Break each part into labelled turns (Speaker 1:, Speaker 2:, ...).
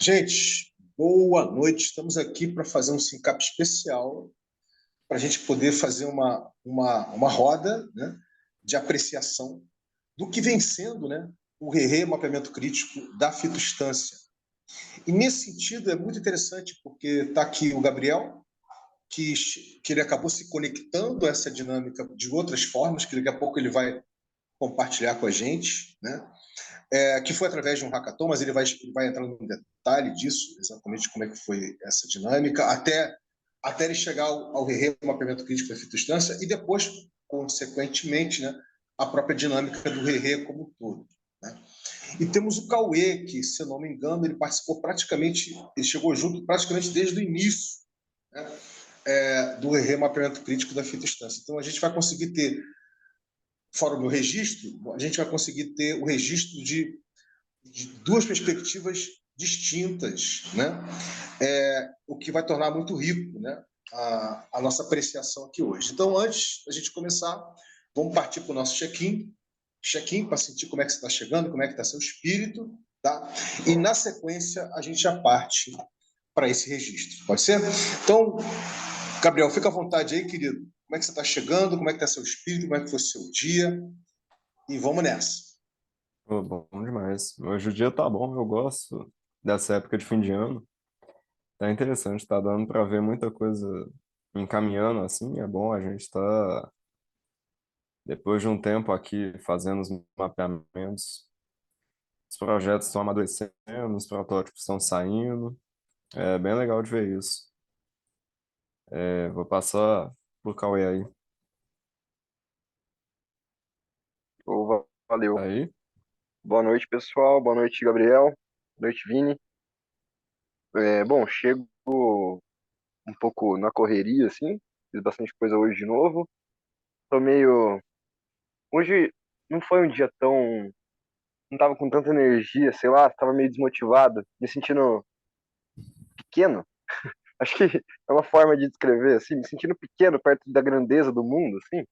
Speaker 1: Gente, boa noite. Estamos aqui para fazer um sync-up especial, para a gente poder fazer uma roda, né, de apreciação do que vem sendo, né, o mapeamento crítico da fitostância. E nesse sentido é muito interessante, porque está aqui o Gabriel, que, que ele acabou se conectando a essa dinâmica de outras formas, que daqui a pouco ele vai compartilhar com a gente, né? Que foi através de um hackathon, mas ele vai entrar no detalhe disso, exatamente como é que foi essa dinâmica, até ele chegar ao mapeamento crítico da fitostância e depois, consequentemente, né, a própria dinâmica do como um todo. Né? E temos o Cauê, que, se eu não me engano, ele participou praticamente, ele chegou junto praticamente desde o início, né, do mapeamento crítico da fitostância. Então, a gente vai conseguir ter, fora o meu registro, a gente vai conseguir ter o registro de duas perspectivas distintas, né? O que vai tornar muito rico, né, a nossa apreciação aqui hoje. Então, antes da gente começar, vamos partir para o nosso check-in para sentir como é que você está chegando, como é que está seu espírito, tá? E na sequência a gente já parte para esse registro. Pode ser? Então, Gabriel, fica à vontade aí, querido. Como é que você está chegando? Como é que está seu espírito? Como é que foi seu dia? E vamos nessa.
Speaker 2: Pô, bom demais. Hoje o dia tá bom, eu gosto dessa época de fim de ano. Tá interessante, tá dando pra ver muita coisa encaminhando assim. É bom, a gente tá, depois de um tempo aqui fazendo os mapeamentos, os projetos estão amadurecendo, os protótipos estão saindo. É bem legal de ver isso. Vou passar pro Cauê aí.
Speaker 3: Valeu.
Speaker 2: Aí?
Speaker 3: Boa noite, pessoal. Boa noite, Gabriel. Boa noite, Vini. Bom, chego um pouco na correria, assim. Fiz bastante coisa hoje de novo. Tô meio. Hoje não foi um dia tão. Não tava com tanta energia, sei lá, tava meio desmotivado, me sentindo pequeno. Acho que é uma forma de descrever, assim, me sentindo pequeno perto da grandeza do mundo, assim.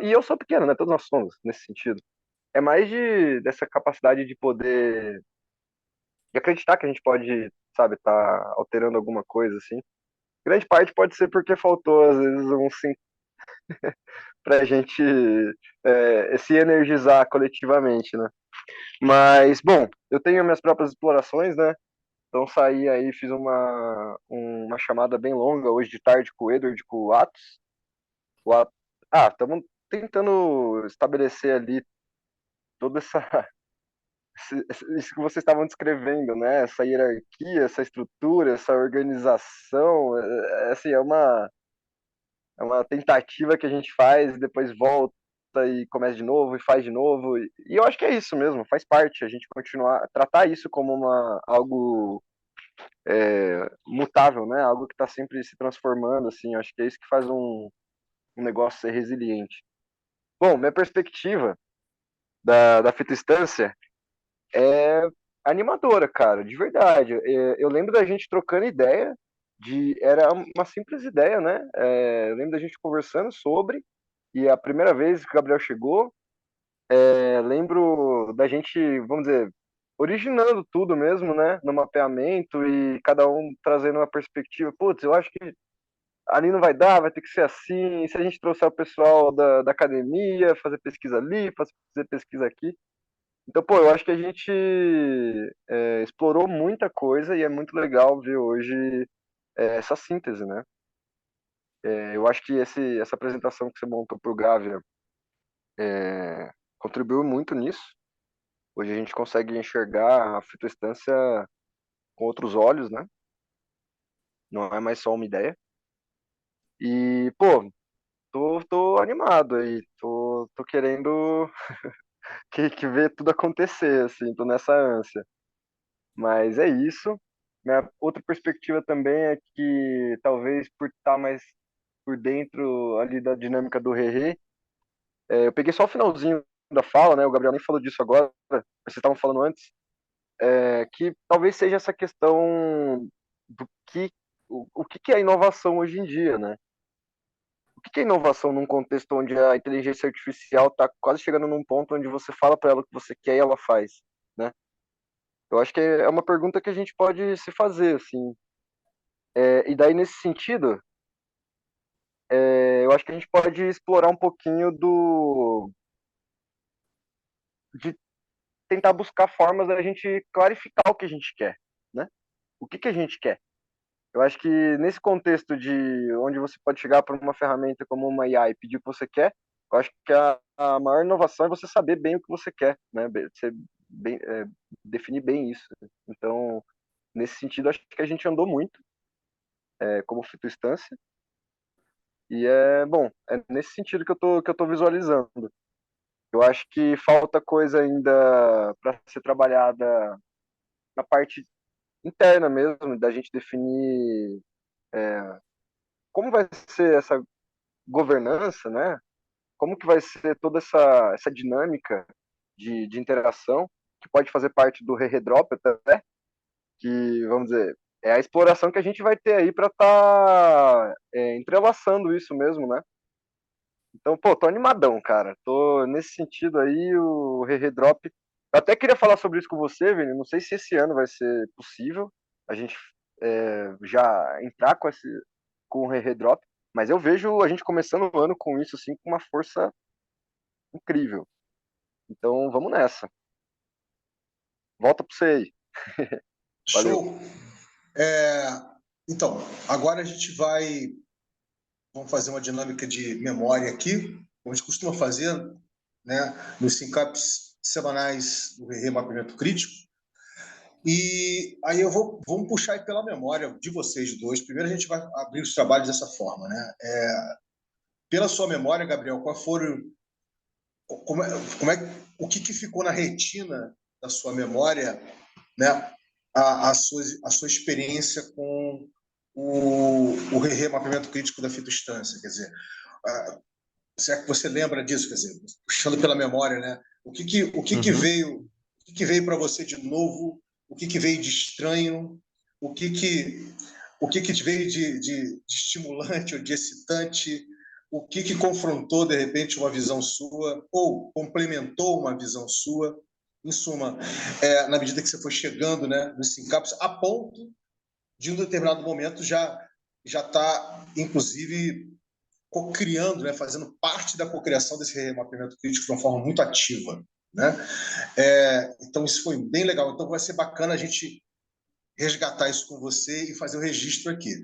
Speaker 3: E eu sou pequeno, né? Todos nós somos, nesse sentido. É mais dessa capacidade de poder de acreditar que a gente pode, sabe, tá alterando alguma coisa assim. Grande parte pode ser porque faltou, às vezes, um sim pra gente se energizar coletivamente, né? Mas, bom, eu tenho minhas próprias explorações, né? Então saí aí, fiz uma chamada bem longa hoje de tarde com o Edward, com o Atos. Estamos tentando estabelecer ali toda isso que vocês estavam descrevendo, né? Essa hierarquia, essa estrutura, essa organização, assim, é uma tentativa que a gente faz, depois volta e começa de novo e faz de novo. E eu acho que é isso mesmo, faz parte a gente continuar, tratar isso como algo mutável, né? Algo que está sempre se transformando, assim. Acho que é isso que faz um negócio ser resiliente. Bom, minha perspectiva da fitoinstância é animadora, cara, de verdade. Eu lembro da gente trocando ideia era uma simples ideia, né? Eu lembro da gente conversando sobre, e a primeira vez que o Gabriel chegou, lembro da gente, vamos dizer, originando tudo mesmo, né? No mapeamento e cada um trazendo uma perspectiva. Putz, eu acho que ali não vai dar, vai ter que ser assim. E se a gente trouxer o pessoal da academia, fazer pesquisa ali, fazer pesquisa aqui. Então, pô, eu acho que a gente explorou muita coisa e é muito legal ver hoje essa síntese, né? Eu acho que essa apresentação que você montou para o Gávea contribuiu muito nisso. Hoje a gente consegue enxergar a fitoestância com outros olhos, né? Não é mais só uma ideia. E, pô, tô animado aí, tô querendo que ver tudo acontecer, assim, tô nessa ânsia. Mas é isso. Minha outra perspectiva também é que talvez por estar mais por dentro ali da dinâmica do Rerê, eu peguei só o finalzinho da fala, né? O Gabriel nem falou disso agora, vocês estavam falando antes, que talvez seja essa questão do que o que é inovação hoje em dia, né? O que é inovação num contexto onde a inteligência artificial está quase chegando num ponto onde você fala para ela o que você quer e ela faz, né? Eu acho que é uma pergunta que a gente pode se fazer, assim. E daí, nesse sentido, eu acho que a gente pode explorar um pouquinho de tentar buscar formas da gente clarificar o que a gente quer, né? O que a gente quer. Eu acho que nesse contexto de onde você pode chegar para uma ferramenta como uma IA e pedir o que você quer, eu acho que a maior inovação é você saber bem o que você quer, né? Você definir bem isso. Então, nesse sentido, acho que a gente andou muito como fitoinstância e é nesse sentido que eu tô visualizando. Eu acho que falta coisa ainda para ser trabalhada na parte interna mesmo, da gente definir como vai ser essa governança, né? Como que vai ser toda essa dinâmica de interação, que pode fazer parte do Re-Redrop até, que, vamos dizer, é a exploração que a gente vai ter aí para estar entrelaçando isso mesmo, né? Então, pô, tô animadão, cara. Tô nesse sentido aí, o Re-Redrop. Eu até queria falar sobre isso com você, Vini. Não sei se esse ano vai ser possível a gente já entrar com o Re-Redrop, mas eu vejo a gente começando o ano com isso, assim, com uma força incrível. Então, vamos nessa. Volta pra você aí. Valeu.
Speaker 1: Show! É, então, agora a gente vamos fazer uma dinâmica de memória aqui, como a gente costuma fazer, né, nos syncaps semanais do Remapeamento Crítico. E aí vamos puxar aí pela memória de vocês dois. Primeiro a gente vai abrir os trabalhos dessa forma, né? Pela sua memória, Gabriel, qual foram, como é, como é, o que ficou na retina da sua memória, né? A sua experiência com o remapeamento crítico da fitoestância, quer dizer, se é que você lembra disso, quer dizer, puxando pela memória, né?
Speaker 2: Uhum.
Speaker 1: O que veio para você de novo? O que veio de estranho? O que te veio de estimulante ou de excitante? O que confrontou de repente uma visão sua ou complementou uma visão sua? Em suma, na medida que você foi chegando, né, nos syncaps, a ponto de um determinado momento já está, inclusive, co-criando, né, fazendo parte da cocriação desse remapeamento crítico de uma forma muito ativa, né? Então isso foi bem legal. Então vai ser bacana a gente resgatar isso com você e fazer o registro aqui.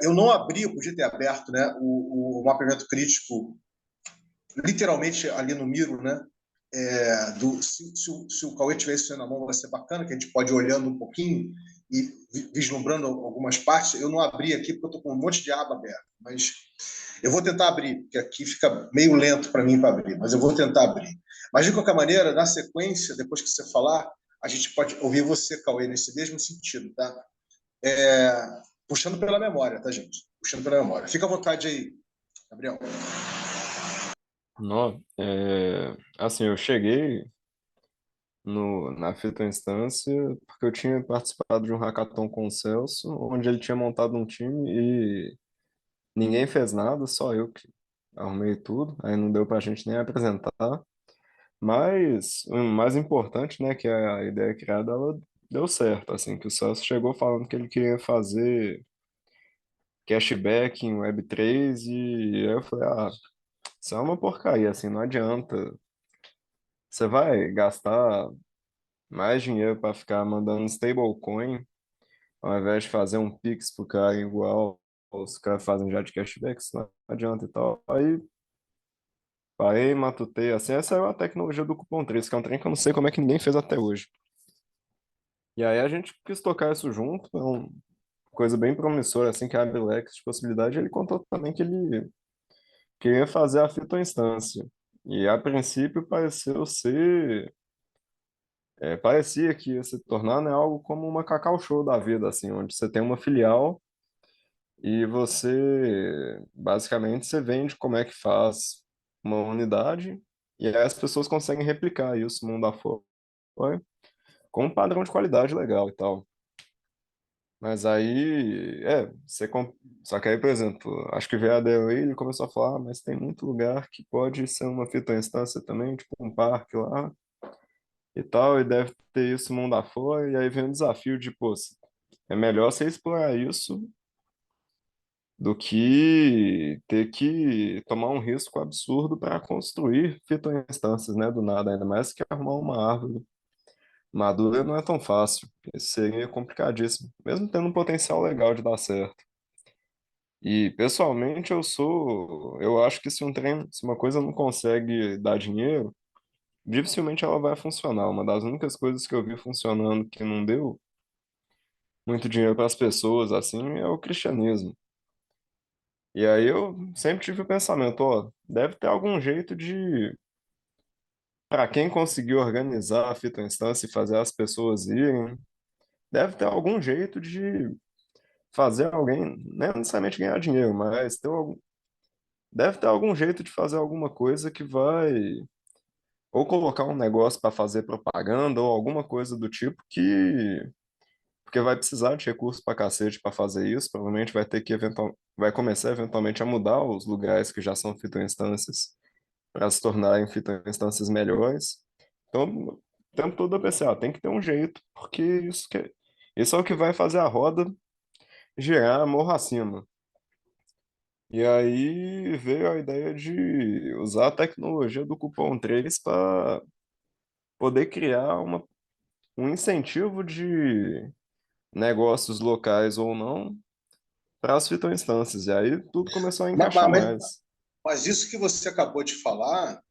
Speaker 1: Eu não abri, eu podia ter aberto, né, o mapeamento crítico literalmente ali no Miro, né? Se o Cauê tiver isso na mão, vai ser bacana, que a gente pode ir olhando um pouquinho e vislumbrando algumas partes. Eu não abri aqui porque eu estou com um monte de aba aberta, mas eu vou tentar abrir, porque aqui fica meio lento para mim para abrir, mas eu vou tentar abrir. Mas, de qualquer maneira, na sequência, depois que você falar, a gente pode ouvir você, Cauê, nesse mesmo sentido, tá? Puxando pela memória, tá, gente? Puxando pela memória. Fica à vontade aí, Gabriel.
Speaker 2: Não, assim, eu cheguei na Fita Instância porque eu tinha participado de um hackathon com o Celso, onde ele tinha montado um time e ninguém fez nada, só eu que arrumei tudo, aí não deu pra gente nem apresentar. Mas o mais importante, né, que a ideia criada, ela deu certo, assim, que o Celso chegou falando que ele queria fazer cashback em Web3 e aí eu falei, isso é uma porcaria, assim, não adianta. Você vai gastar mais dinheiro para ficar mandando stablecoin ao invés de fazer um Pix pro cara igual os caras fazem já de cashback, isso não adianta e tal. Aí parei, matutei, assim, essa é a tecnologia do cupom 3, que é um trem que eu não sei como é que ninguém fez até hoje. E aí a gente quis tocar isso junto, é uma coisa bem promissora, assim, que abre leques de possibilidade. Ele contou também que ele queria fazer a fitoinstância. E a princípio parecia que ia se tornar, né, algo como uma Cacau Show da vida, assim, onde você tem uma filial e basicamente, você vende como é que faz uma unidade e aí as pessoas conseguem replicar isso mundo afora com um padrão de qualidade legal e tal. Mas aí, só que aí, por exemplo, acho que veio a Del ele começou a falar, mas tem muito lugar que pode ser uma fitoinstância também, tipo um parque lá. e tal, e deve ter isso mundo afora, e aí vem o desafio de, pô, é melhor você explorar isso do que ter que tomar um risco absurdo para construir fitoinstâncias, né, do nada, ainda mais que arrumar uma árvore madura não é tão fácil. Isso seria complicadíssimo, mesmo tendo um potencial legal de dar certo. E pessoalmente eu acho que se uma coisa não consegue dar dinheiro, dificilmente ela vai funcionar. Uma das únicas coisas que eu vi funcionando que não deu muito dinheiro para as pessoas assim é o cristianismo. E aí eu sempre tive o pensamento, ó, deve ter algum jeito de, para quem conseguiu organizar a fitoinstância e fazer as pessoas irem, deve ter algum jeito de fazer alguém, não necessariamente ganhar dinheiro, mas deve ter algum jeito de fazer alguma coisa que vai, ou colocar um negócio para fazer propaganda, ou alguma coisa do tipo que, porque vai precisar de recursos para cacete para fazer isso, provavelmente vai ter que vai começar eventualmente a mudar os lugares que já são fitoinstâncias para se tornarem fitoinstâncias melhores. Então, o tempo todo eu pensei, tem que ter um jeito, porque isso é o que vai fazer a roda girar morro acima. E aí veio a ideia de usar a tecnologia do Cupom 3 para poder criar um incentivo de negócios locais ou não para as fitoinstâncias. E aí tudo começou a
Speaker 1: Mas,
Speaker 2: encaixar
Speaker 1: mas,
Speaker 2: mais.
Speaker 1: mas isso que você acabou de falar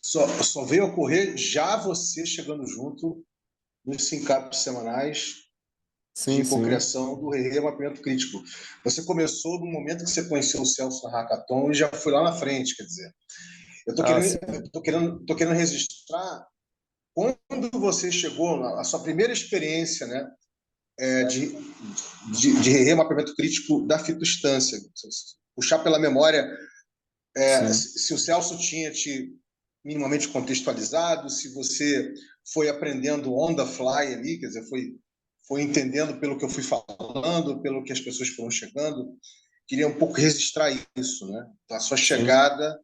Speaker 1: só veio ocorrer já você chegando junto nos sincapos semanais
Speaker 2: Sim,
Speaker 1: de
Speaker 2: sim.
Speaker 1: cocriação do remapeamento crítico. Você começou no momento que você conheceu o Celso na Hackathon e já foi lá na frente, quer dizer. Eu estou
Speaker 2: Ah,
Speaker 1: querendo,
Speaker 2: sim.
Speaker 1: tô querendo registrar quando você chegou, a sua primeira experiência, né, de remapeamento crítico da fitostância. Puxar pela memória
Speaker 2: Sim.
Speaker 1: se o Celso tinha te minimamente contextualizado, se você foi aprendendo on the fly ali, quer dizer, foi entendendo pelo que eu fui falando, pelo que as pessoas foram chegando. Queria um pouco registrar isso, né? A sua
Speaker 2: Sim.
Speaker 1: chegada,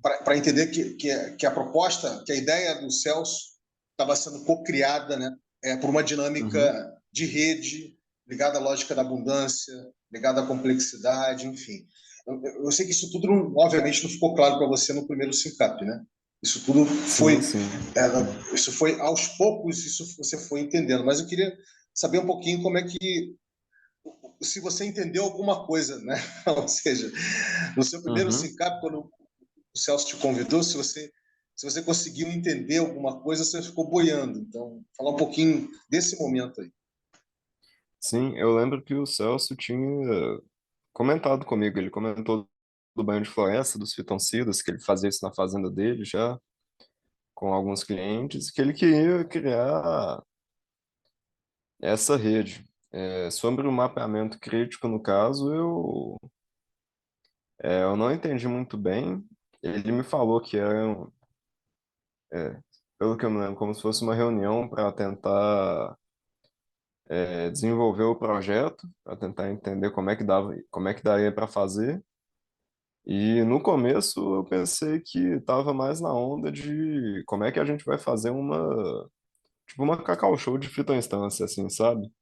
Speaker 1: para entender que a proposta, que a ideia do Celso estava sendo co-criada, né? Por uma
Speaker 2: Uhum.
Speaker 1: dinâmica de rede ligada à lógica da abundância, ligada à complexidade, enfim. Eu sei que isso tudo, obviamente, não ficou claro para você no primeiro SINCAP, né? Isso tudo
Speaker 2: Sim,
Speaker 1: foi,
Speaker 2: sim.
Speaker 1: isso foi aos poucos, isso você foi entendendo. Mas eu queria saber um pouquinho como é que, se você entendeu alguma coisa, né? Ou seja, no seu primeiro
Speaker 2: Uhum.
Speaker 1: SINCAP, quando o Celso te convidou, se você conseguiu entender alguma coisa, você ficou boiando. Então, falar um pouquinho desse momento aí.
Speaker 2: Sim, eu lembro que o Celso tinha comentado comigo, ele comentou do banho de floresta, dos fitoncidas, que ele fazia isso na fazenda dele já, com alguns clientes, que ele queria criar essa rede. Sobre o mapeamento crítico, no caso, eu não entendi muito bem. Ele me falou que era, é, pelo que eu me lembro, como se fosse uma reunião para tentar desenvolver o projeto, para tentar entender como é que daria para fazer. E no começo eu pensei que estava mais na onda de como é que a gente vai fazer tipo uma cacau show de fitoinstância, assim, sabe?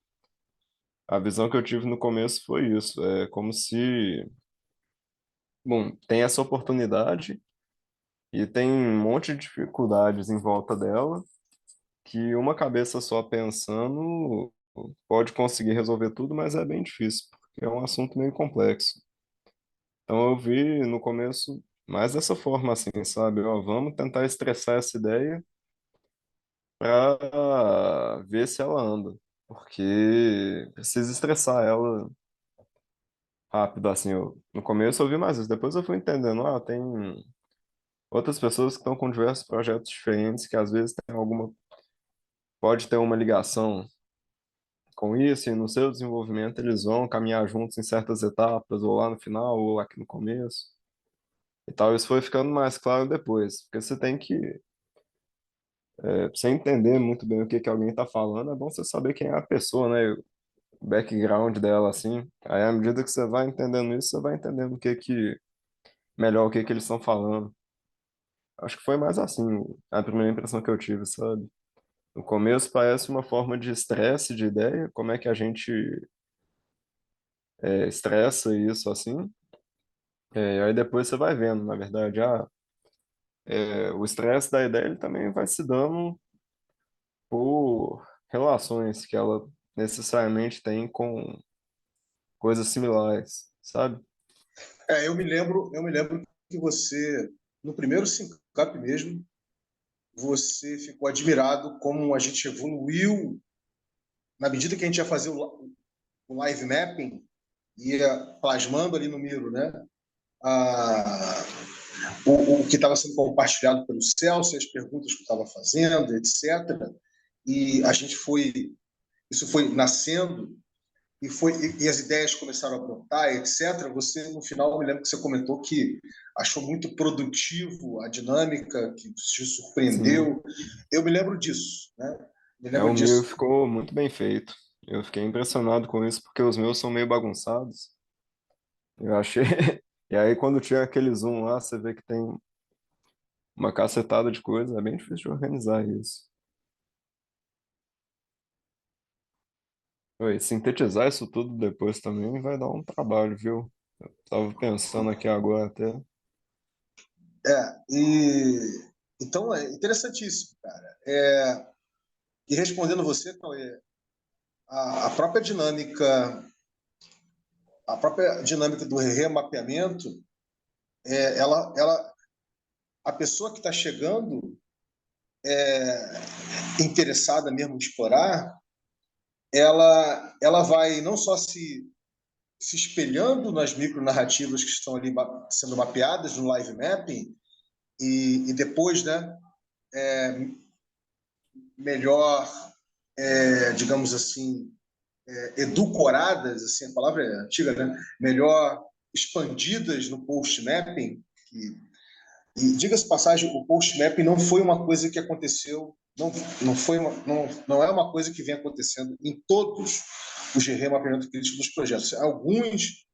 Speaker 2: A visão que eu tive no começo foi isso, é como se, bom, tem essa oportunidade e tem um monte de dificuldades em volta dela, que uma cabeça só pensando pode conseguir resolver tudo, mas é bem difícil, porque é um assunto meio complexo. Então eu vi no começo mais dessa forma, assim, sabe? Ó, vamos tentar estressar essa ideia para ver se ela anda, porque precisa estressar ela rápido, assim. No começo eu vi mais isso, depois eu fui entendendo, tem outras pessoas que estão com diversos projetos diferentes que às vezes pode ter uma ligação com isso, e no seu desenvolvimento eles vão caminhar juntos em certas etapas, ou lá no final, ou aqui no começo. E tal, isso foi ficando mais claro depois, porque você tem que, pra você entender muito bem o que que alguém está falando, é bom você saber quem é a pessoa, né? O background dela, assim. Aí, à medida que você vai entendendo isso, você vai entendendo melhor o que que eles estão falando. Acho que foi mais assim, a primeira impressão que eu tive, sabe? No começo parece uma forma de estresse de ideia, como é que a gente estressa isso assim. Aí depois você vai vendo, na verdade, o estresse da ideia ele também vai se dando por relações que ela necessariamente tem com coisas similares, sabe?
Speaker 1: Eu me lembro que você, no primeiro Syncap mesmo, você ficou admirado como a gente evoluiu na medida que a gente ia fazer o live mapping, ia plasmando ali no Miro, né? A, o que estava sendo compartilhado pelo Celso, as perguntas que eu estava fazendo, etc. E a gente foi, isso foi nascendo e as ideias começaram a brotar, etc. Você no final, eu me lembro que você comentou que achou muito produtivo a dinâmica, que te
Speaker 2: Sim,
Speaker 1: surpreendeu. Eu me lembro disso, né? Me lembro
Speaker 2: o meu
Speaker 1: disso.
Speaker 2: ficou muito bem feito. Eu fiquei impressionado com isso porque os meus são meio bagunçados. Eu achei. E aí, quando tinha aquele zoom lá, você vê que tem uma cacetada de coisa, é bem difícil de organizar isso. Oi, sintetizar isso tudo depois também vai dar um trabalho, viu? Tava pensando aqui agora até.
Speaker 1: Então é interessantíssimo, cara. E respondendo você, Cauê, a, a própria dinâmica, a própria dinâmica do remapeamento, a pessoa que está chegando interessada mesmo em explorar, ela vai não só se espelhando nas micronarrativas que estão ali sendo mapeadas no live mapping e depois, né, melhor, digamos assim, edulcoradas, assim, a palavra é antiga, né? Melhor expandidas no post-mapping. E diga-se passagem, o post-mapping não foi uma coisa que aconteceu, não é uma coisa que vem acontecendo em todos os remapeamentos críticos dos projetos. Alguns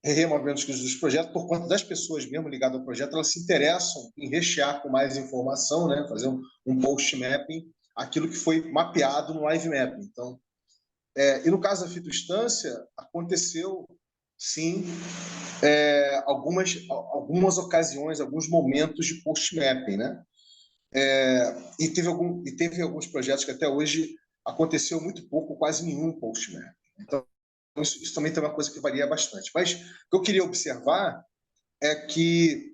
Speaker 1: remapeamentos críticos dos projetos, por conta das pessoas mesmo ligadas ao projeto, elas se interessam em rechear com mais informação, né? Fazer um post-mapping, aquilo que foi mapeado no live mapping. Então, e no caso da fitoinstância, aconteceu, sim, algumas ocasiões, alguns momentos de post-mapping, né? E teve alguns projetos que até hoje aconteceu muito pouco, quase nenhum post-mapping. Então, isso também tem uma coisa que varia bastante. Mas o que eu queria observar é que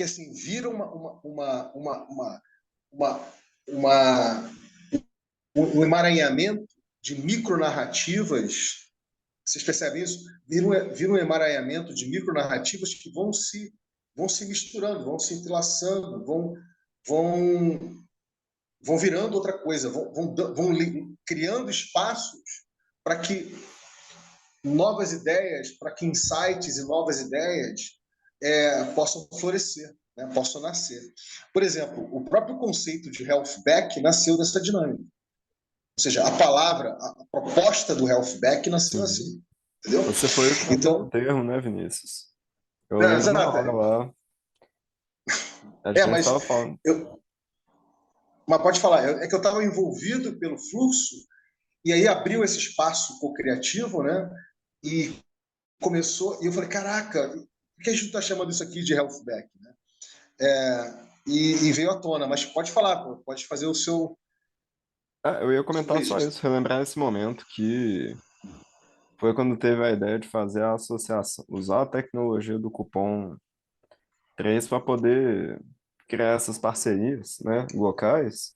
Speaker 1: assim, vira uma, uma, um emaranhamento de micronarrativas. Vocês percebem isso? Vira um emaranhamento de micronarrativas que vão se misturando, vão se entrelaçando, vão, vão virando outra coisa, vão criando espaços para que novas ideias, para que insights e novas ideias possam florescer, né? Possam nascer. Por exemplo, o próprio conceito de health back nasceu dessa dinâmica. Ou seja, a palavra, a proposta do health back nasceu
Speaker 2: Sim.
Speaker 1: assim. Entendeu?
Speaker 2: Você foi o que me deu o
Speaker 1: Então,
Speaker 2: termo, né, Vinícius? Eu lembro na
Speaker 1: exato.
Speaker 2: hora lá, a gente
Speaker 1: Mas
Speaker 2: estava falando.
Speaker 1: mas pode falar, é que eu estava envolvido pelo fluxo e aí abriu esse espaço co-criativo, né? E começou, e eu falei, caraca, por que a gente está chamando isso aqui de health back, né? E veio à tona, mas pode falar, pô, pode fazer o seu
Speaker 2: Eu ia
Speaker 1: seu
Speaker 2: comentar só
Speaker 1: registro.
Speaker 2: isso, relembrar esse momento que foi quando teve a ideia de fazer a associação, usar a tecnologia do cupom 3 para poder criar essas parcerias, né, locais.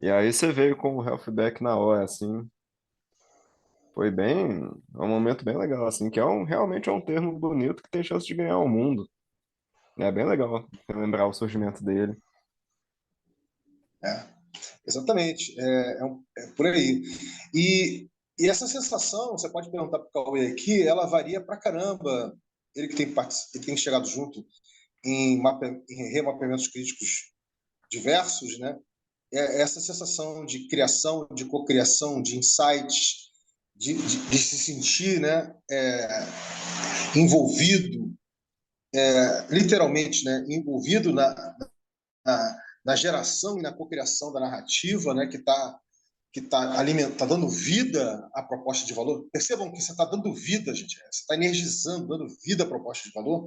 Speaker 2: E aí você veio com o Healthback na hora, assim. Foi bem, um momento bem legal, assim, que realmente é um termo bonito que tem chance de ganhar o mundo. É bem legal relembrar o surgimento dele.
Speaker 1: É, exatamente, é por aí. E essa sensação, você pode perguntar para o Cauê aqui, ela varia para caramba. Ele que tem chegado junto em remapeamentos críticos diversos, né? Essa sensação de criação, de cocriação, de insights, de se sentir, né, envolvido, literalmente, né, envolvido na geração e na cocriação da narrativa, né, que tá dando vida à proposta de valor. Percebam que você está dando vida, gente. Você está energizando, dando vida à proposta de valor.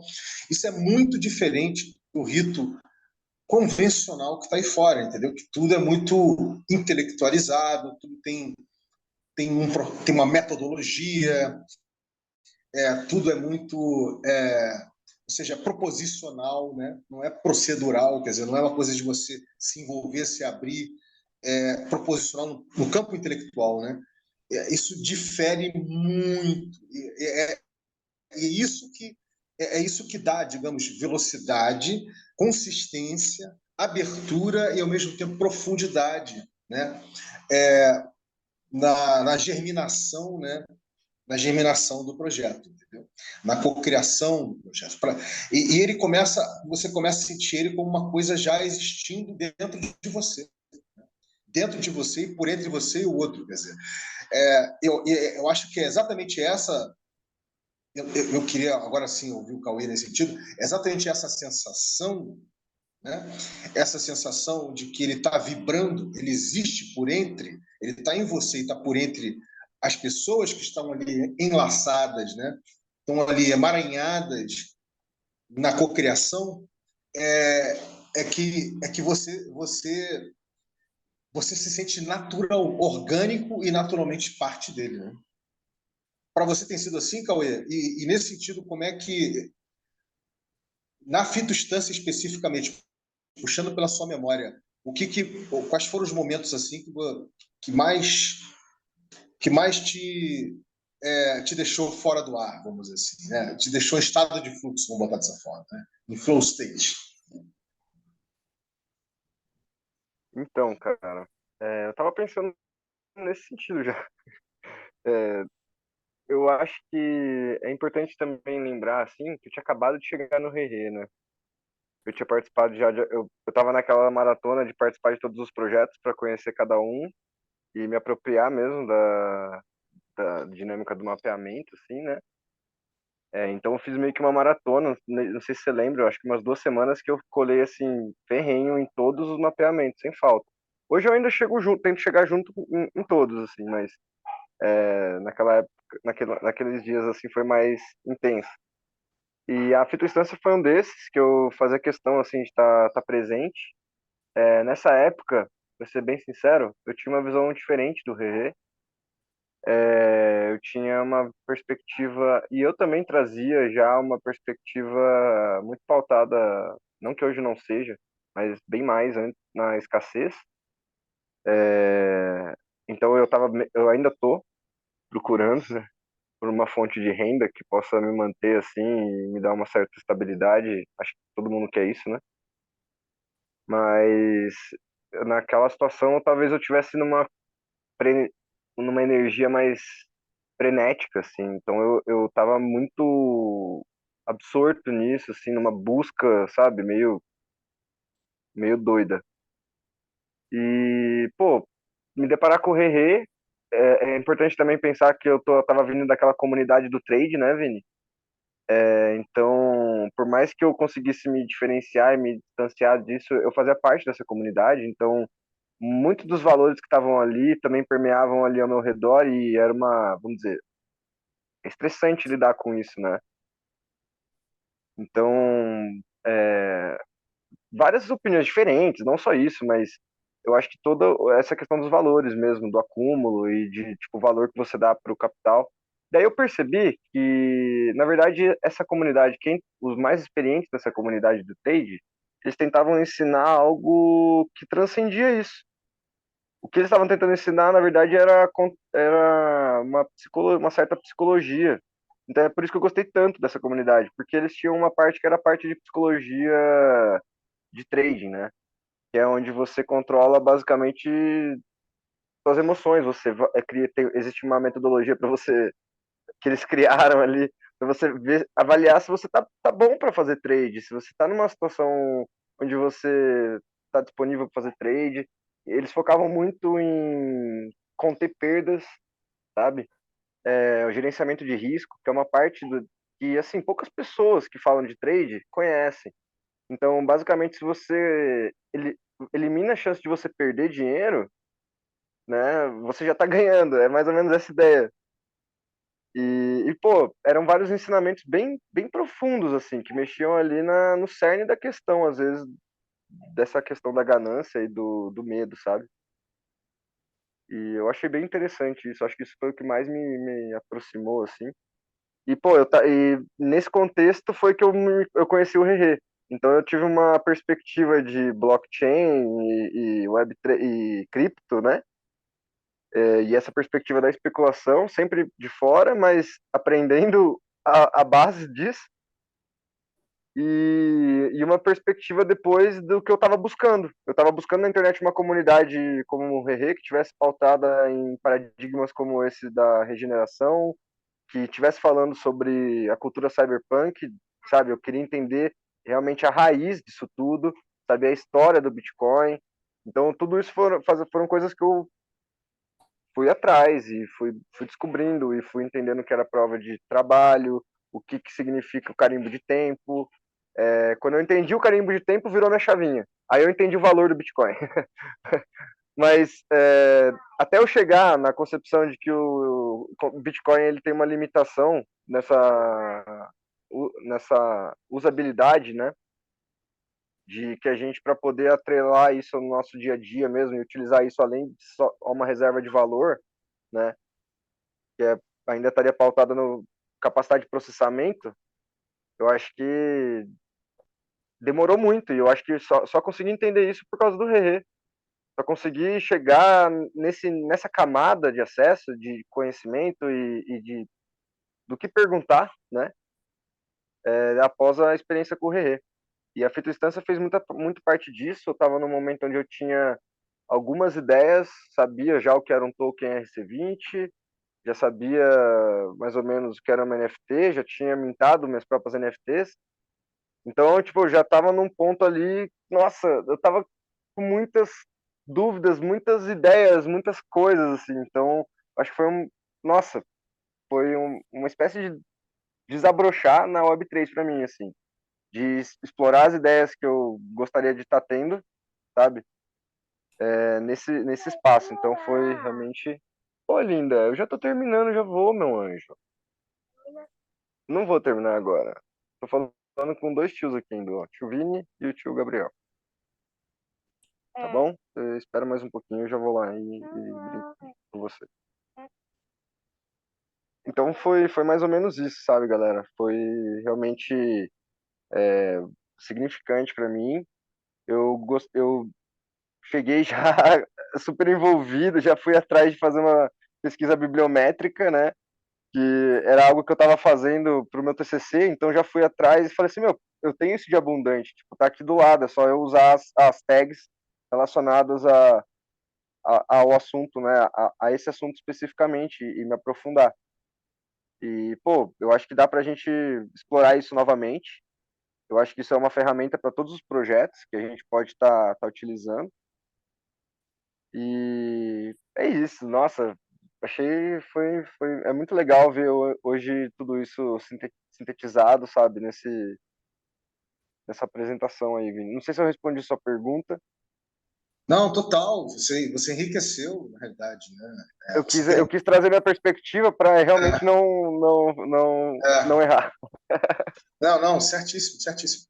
Speaker 1: Isso é muito diferente do rito convencional que está aí fora, entendeu? Que tudo é muito intelectualizado, tudo tem uma metodologia, tudo é muito, ou seja, proposicional, né? Não é procedural, quer dizer, não é uma coisa de você se envolver, se abrir, proposicional no campo intelectual, né? Isso difere muito, e isso que dá, digamos, velocidade, consistência, abertura e ao mesmo tempo profundidade, né? Na germinação, né? Na germinação do projeto, entendeu? Na cocriação do projeto. E ele você começa a sentir ele como uma coisa já existindo dentro de você e por entre você e o outro, quer dizer. Eu acho que é exatamente essa. Eu queria agora sim ouvir o Cauê nesse sentido. É exatamente essa sensação, né? Essa sensação de que ele está vibrando, ele existe por entre, ele está em você e está por entre as pessoas que estão ali enlaçadas, né? Estão ali emaranhadas na cocriação, é que você se sente natural, orgânico e naturalmente parte dele, né? Para você tem sido assim, Cauê? E nesse sentido, como é que, na fitostância especificamente, puxando pela sua memória, quais foram os momentos assim que mais te deixou fora do ar, vamos dizer assim, né? Te deixou em estado de fluxo, vamos botar dessa forma, né? Em flow state.
Speaker 3: Então, cara, eu tava pensando nesse sentido já. É, eu acho que é importante também lembrar, assim, que eu tinha acabado de chegar no Rerê, né? Eu tinha participado já, eu tava naquela maratona de participar de todos os projetos para conhecer cada um e me apropriar mesmo da dinâmica do mapeamento, assim, né? Então eu fiz meio que uma maratona, não sei se você lembra, eu acho que umas 2 semanas que eu colei, assim, ferrenho em todos os mapeamentos, sem falta. Hoje eu ainda chego junto, tento chegar junto em todos, assim, mas naquela época, naqueles dias, assim, foi mais intenso. E a fitoinstância foi um desses que eu fazia questão, assim, de estar presente. Nessa época, pra ser bem sincero, eu tinha uma visão diferente do Rerê. Eu tinha uma perspectiva, e eu também trazia já uma perspectiva muito pautada, não que hoje não seja, mas bem mais na escassez. Então eu ainda estou procurando, né, por uma fonte de renda que possa me manter assim e me dar uma certa estabilidade. Acho que todo mundo quer isso, né? Mas naquela situação, talvez eu tivesse numa energia mais frenética, assim. Então eu tava muito absorto nisso, assim, numa busca, sabe, meio doida. E, pô, me deparar com o Rerê, é importante também pensar que tava vindo daquela comunidade do trade, né, Vini? Então, por mais que eu conseguisse me diferenciar e me distanciar disso, eu fazia parte dessa comunidade, então muitos dos valores que estavam ali também permeavam ali ao meu redor e era vamos dizer, estressante lidar com isso, né? Então, é, várias opiniões diferentes, não só isso, mas eu acho que toda essa questão dos valores mesmo, do acúmulo e de tipo o valor que você dá para o capital. Daí eu percebi que, na verdade, essa comunidade, os mais experientes dessa comunidade do trade, eles tentavam ensinar algo que transcendia isso. O que eles estavam tentando ensinar, na verdade, era uma certa psicologia. Então é por isso que eu gostei tanto dessa comunidade, porque eles tinham uma parte que era a parte de psicologia de trading, né? Que é onde você controla basicamente suas emoções. Existe uma metodologia para você que eles criaram ali para você avaliar se você tá bom para fazer trade, se você está numa situação onde você está disponível para fazer trade. Eles focavam muito em conter perdas, sabe? O gerenciamento de risco, que é uma parte que, assim, poucas pessoas que falam de trade conhecem. Então, basicamente, se você elimina a chance de você perder dinheiro, né, você já está ganhando. É mais ou menos essa ideia. Pô, eram vários ensinamentos bem profundos, assim, que mexiam ali no cerne da questão, às vezes, dessa questão da ganância e do medo, sabe? E eu achei bem interessante isso. Acho que isso foi o que mais me aproximou, assim. E, pô, e nesse contexto foi que eu conheci o Rerê. Então eu tive uma perspectiva de blockchain e Web3 e cripto, né? E essa perspectiva da especulação, sempre de fora, mas aprendendo a base disso. E uma perspectiva depois do que eu estava buscando. Eu estava buscando na internet uma comunidade como o Rerê, que tivesse pautada em paradigmas como esse da regeneração, que estivesse falando sobre a cultura cyberpunk, sabe? Eu queria entender realmente a raiz disso tudo, saber a história do Bitcoin. Então, tudo isso foram coisas que eu fui atrás e fui descobrindo e fui entendendo que era prova de trabalho, o que significa o carimbo de tempo. Quando eu entendi o carimbo de tempo, virou minha chavinha. Aí eu entendi o valor do Bitcoin. Mas até eu chegar na concepção de que o Bitcoin ele tem uma limitação nessa usabilidade, né? De que a gente, para poder atrelar isso no nosso dia a dia mesmo e utilizar isso além de só uma reserva de valor, né? Que ainda estaria pautada no capacidade de processamento, eu acho que demorou muito. E eu acho que só consegui entender isso por causa do Rerê. Só consegui chegar nessa camada de acesso, de conhecimento do que perguntar, né? Após a experiência com o Rerê. E a fitoinstância fez muito parte disso. Eu estava num momento onde eu tinha algumas ideias, sabia já o que era um token RC20, já sabia mais ou menos o que era uma NFT, já tinha mintado minhas próprias NFTs. Então, tipo, eu já estava num ponto ali, nossa, eu estava com muitas dúvidas, muitas ideias, muitas coisas, assim. Então, acho que nossa, foi uma espécie de desabrochar na Web3 para mim, assim. De explorar as ideias que eu gostaria de estar tendo, sabe? Nesse espaço. Então, foi realmente... Pô, linda, eu já tô terminando, já vou, meu anjo. Não vou terminar agora. Tô falando com dois tios aqui ainda, ó. O tio Vini e o tio Gabriel. Tá bom? Eu espero mais um pouquinho, eu já vou lá e brinco com você. Então foi mais ou menos isso, sabe, galera? Foi realmente significante para mim. Eu cheguei já super envolvido, já fui atrás de fazer uma pesquisa bibliométrica, né? Que era algo que eu estava fazendo para o meu TCC, então já fui atrás e falei assim, meu, eu tenho isso de abundante, tipo, tá aqui do lado, é só eu usar as tags relacionadas ao assunto, né, a esse assunto especificamente e me aprofundar. E, pô, eu acho que dá pra gente explorar isso novamente. Eu acho que isso é uma ferramenta para todos os projetos que a gente pode estar utilizando. E é isso, nossa, achei é muito legal ver hoje tudo isso sintetizado, sabe, nessa apresentação aí, Vini. Não sei se eu respondi sua pergunta.
Speaker 1: Não, total. Você enriqueceu, na realidade, né? Você
Speaker 3: Eu quis trazer minha perspectiva para realmente não errar.
Speaker 1: não, certíssimo, certíssimo.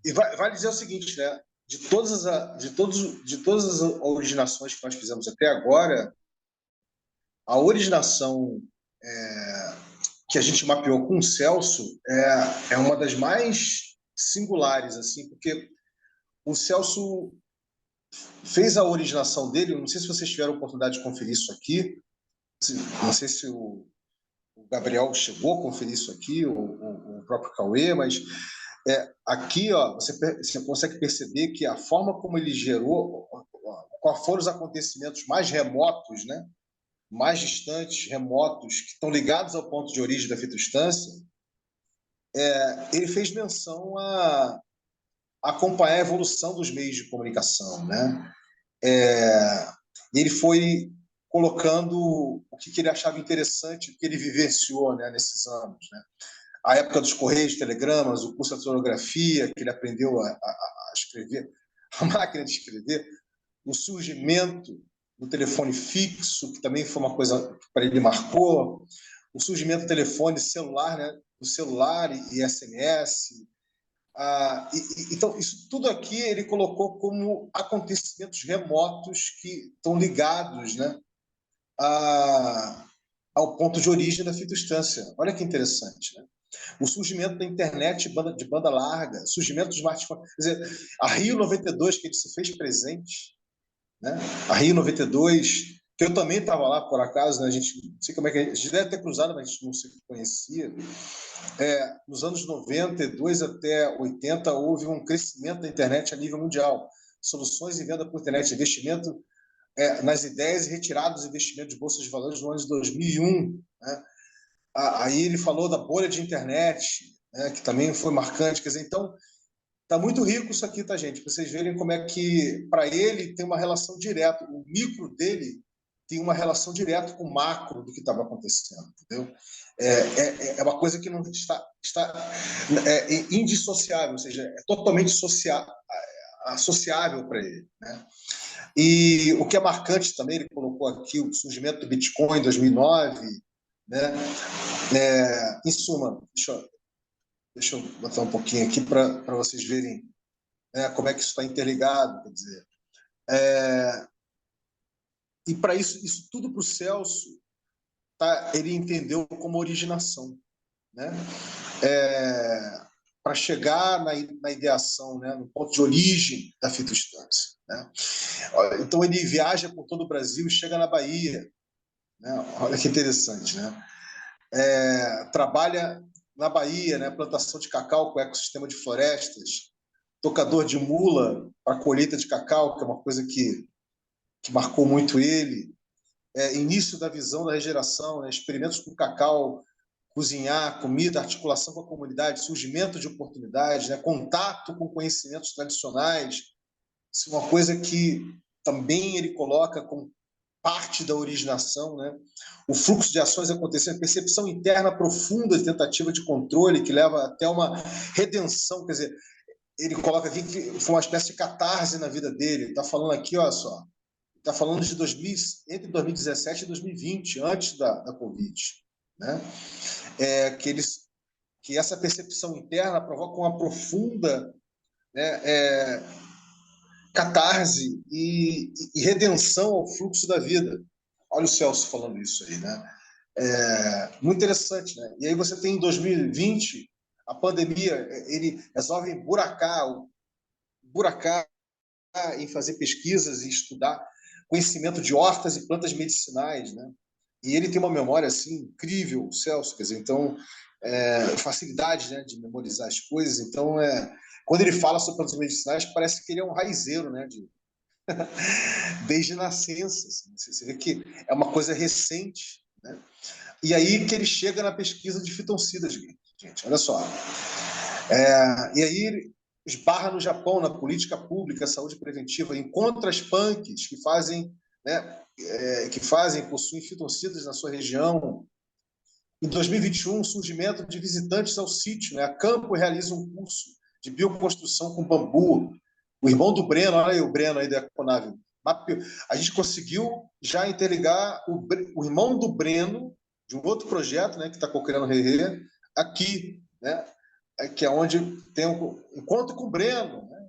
Speaker 1: E vale dizer o seguinte, né? De todas as originações que nós fizemos até agora, a originação que a gente mapeou com o Celso é uma das mais singulares, assim, porque o Celso fez a originação dele. Eu não sei se vocês tiveram a oportunidade de conferir isso aqui, não sei se o Gabriel chegou a conferir isso aqui, o próprio Cauê, mas aqui ó, você consegue perceber que a forma como ele gerou, quais foram os acontecimentos mais remotos, né? Mais distantes, remotos, que estão ligados ao ponto de origem da fitoinstância, ele fez menção a acompanhar a evolução dos meios de comunicação, né? Ele foi colocando o que ele achava interessante, o que ele vivenciou, né, nesses anos, né? A época dos correios, telegramas, o curso de datilografia, que ele aprendeu a escrever, a máquina de escrever, o surgimento do telefone fixo, que também foi uma coisa que para ele marcou, o surgimento do telefone celular, né, do celular e SMS. Então, isso tudo aqui ele colocou como acontecimentos remotos que estão ligados, né, ao ponto de origem da fitostância. Olha que interessante, né? O surgimento da internet de banda larga, surgimento do smartphone. Quer dizer, a Rio 92, que ele se fez presente, né? A Rio 92, que eu também estava lá, por acaso, né? A gente não sei como é que a gente deve ter cruzado, mas a gente não se conhecia. Nos anos 92 até 80, houve um crescimento da internet a nível mundial. Soluções e venda por internet, investimento nas ideias e retirada dos investimentos de bolsas de valores no ano de 2001. Né? Aí ele falou da bolha de internet, né, que também foi marcante. Quer dizer, então, tá muito rico isso aqui, tá, gente? Para vocês verem como é que, para ele, tem uma relação direta. O micro dele tem uma relação direta com o macro do que estava acontecendo, entendeu? É uma coisa que não está indissociável, ou seja, é totalmente associável para ele, né? E o que é marcante também, ele colocou aqui o surgimento do Bitcoin em 2009, né? Em suma, deixa eu botar um pouquinho aqui para vocês verem, né, como é que isso está interligado. Quer dizer, e para isso tudo para o Celso, tá, ele entendeu como originação, né? Para chegar na ideação, né, no ponto de origem da fitostância, né? Então ele viaja por todo o Brasil e chega na Bahia, né? Olha que interessante, né? Trabalha na Bahia, né? Plantação de cacau com ecossistema de florestas, tocador de mula para colheita de cacau, que é uma coisa que marcou muito ele. Início da visão da regeneração, né? Experimentos com cacau, cozinhar, comida, articulação com a comunidade, surgimento de oportunidades, né? Contato com conhecimentos tradicionais. Isso é uma coisa que também ele coloca como parte da originação, né? O fluxo de ações acontecendo, percepção interna profunda de tentativa de controle que leva até uma redenção, quer dizer, ele coloca aqui que foi uma espécie de catarse na vida dele. Está falando aqui, olha só, está falando de entre 2017 e 2020, antes da Covid, né? Que essa percepção interna provoca uma profunda, né, catarse e redenção ao fluxo da vida. Olha o Celso falando isso aí, né? Muito interessante, né? E aí você tem em 2020 a pandemia, ele resolve buracar em fazer pesquisas e estudar conhecimento de hortas e plantas medicinais, né? E ele tem uma memória assim incrível, o Celso, quer dizer, então facilidade, né, de memorizar as coisas. Então, quando ele fala sobre plantas medicinais, parece que ele é um raizeiro, né, desde nascença. Assim. Você vê que é uma coisa recente, né? E aí que ele chega na pesquisa de fitoncidas, gente, olha só. E aí ele esbarra no Japão, na política pública, saúde preventiva, encontra as punks que fazem, né, possuem fitocidas na sua região. Em 2021, surgimento de visitantes ao sítio, né? A Campo realiza um curso de bioconstrução com bambu. O irmão do Breno, olha aí o Breno aí da Econave, a gente conseguiu já interligar o irmão do Breno, de um outro projeto, né, que está co-criando o Rerê, aqui, né? Que é onde tem um encontro com o Breno, né?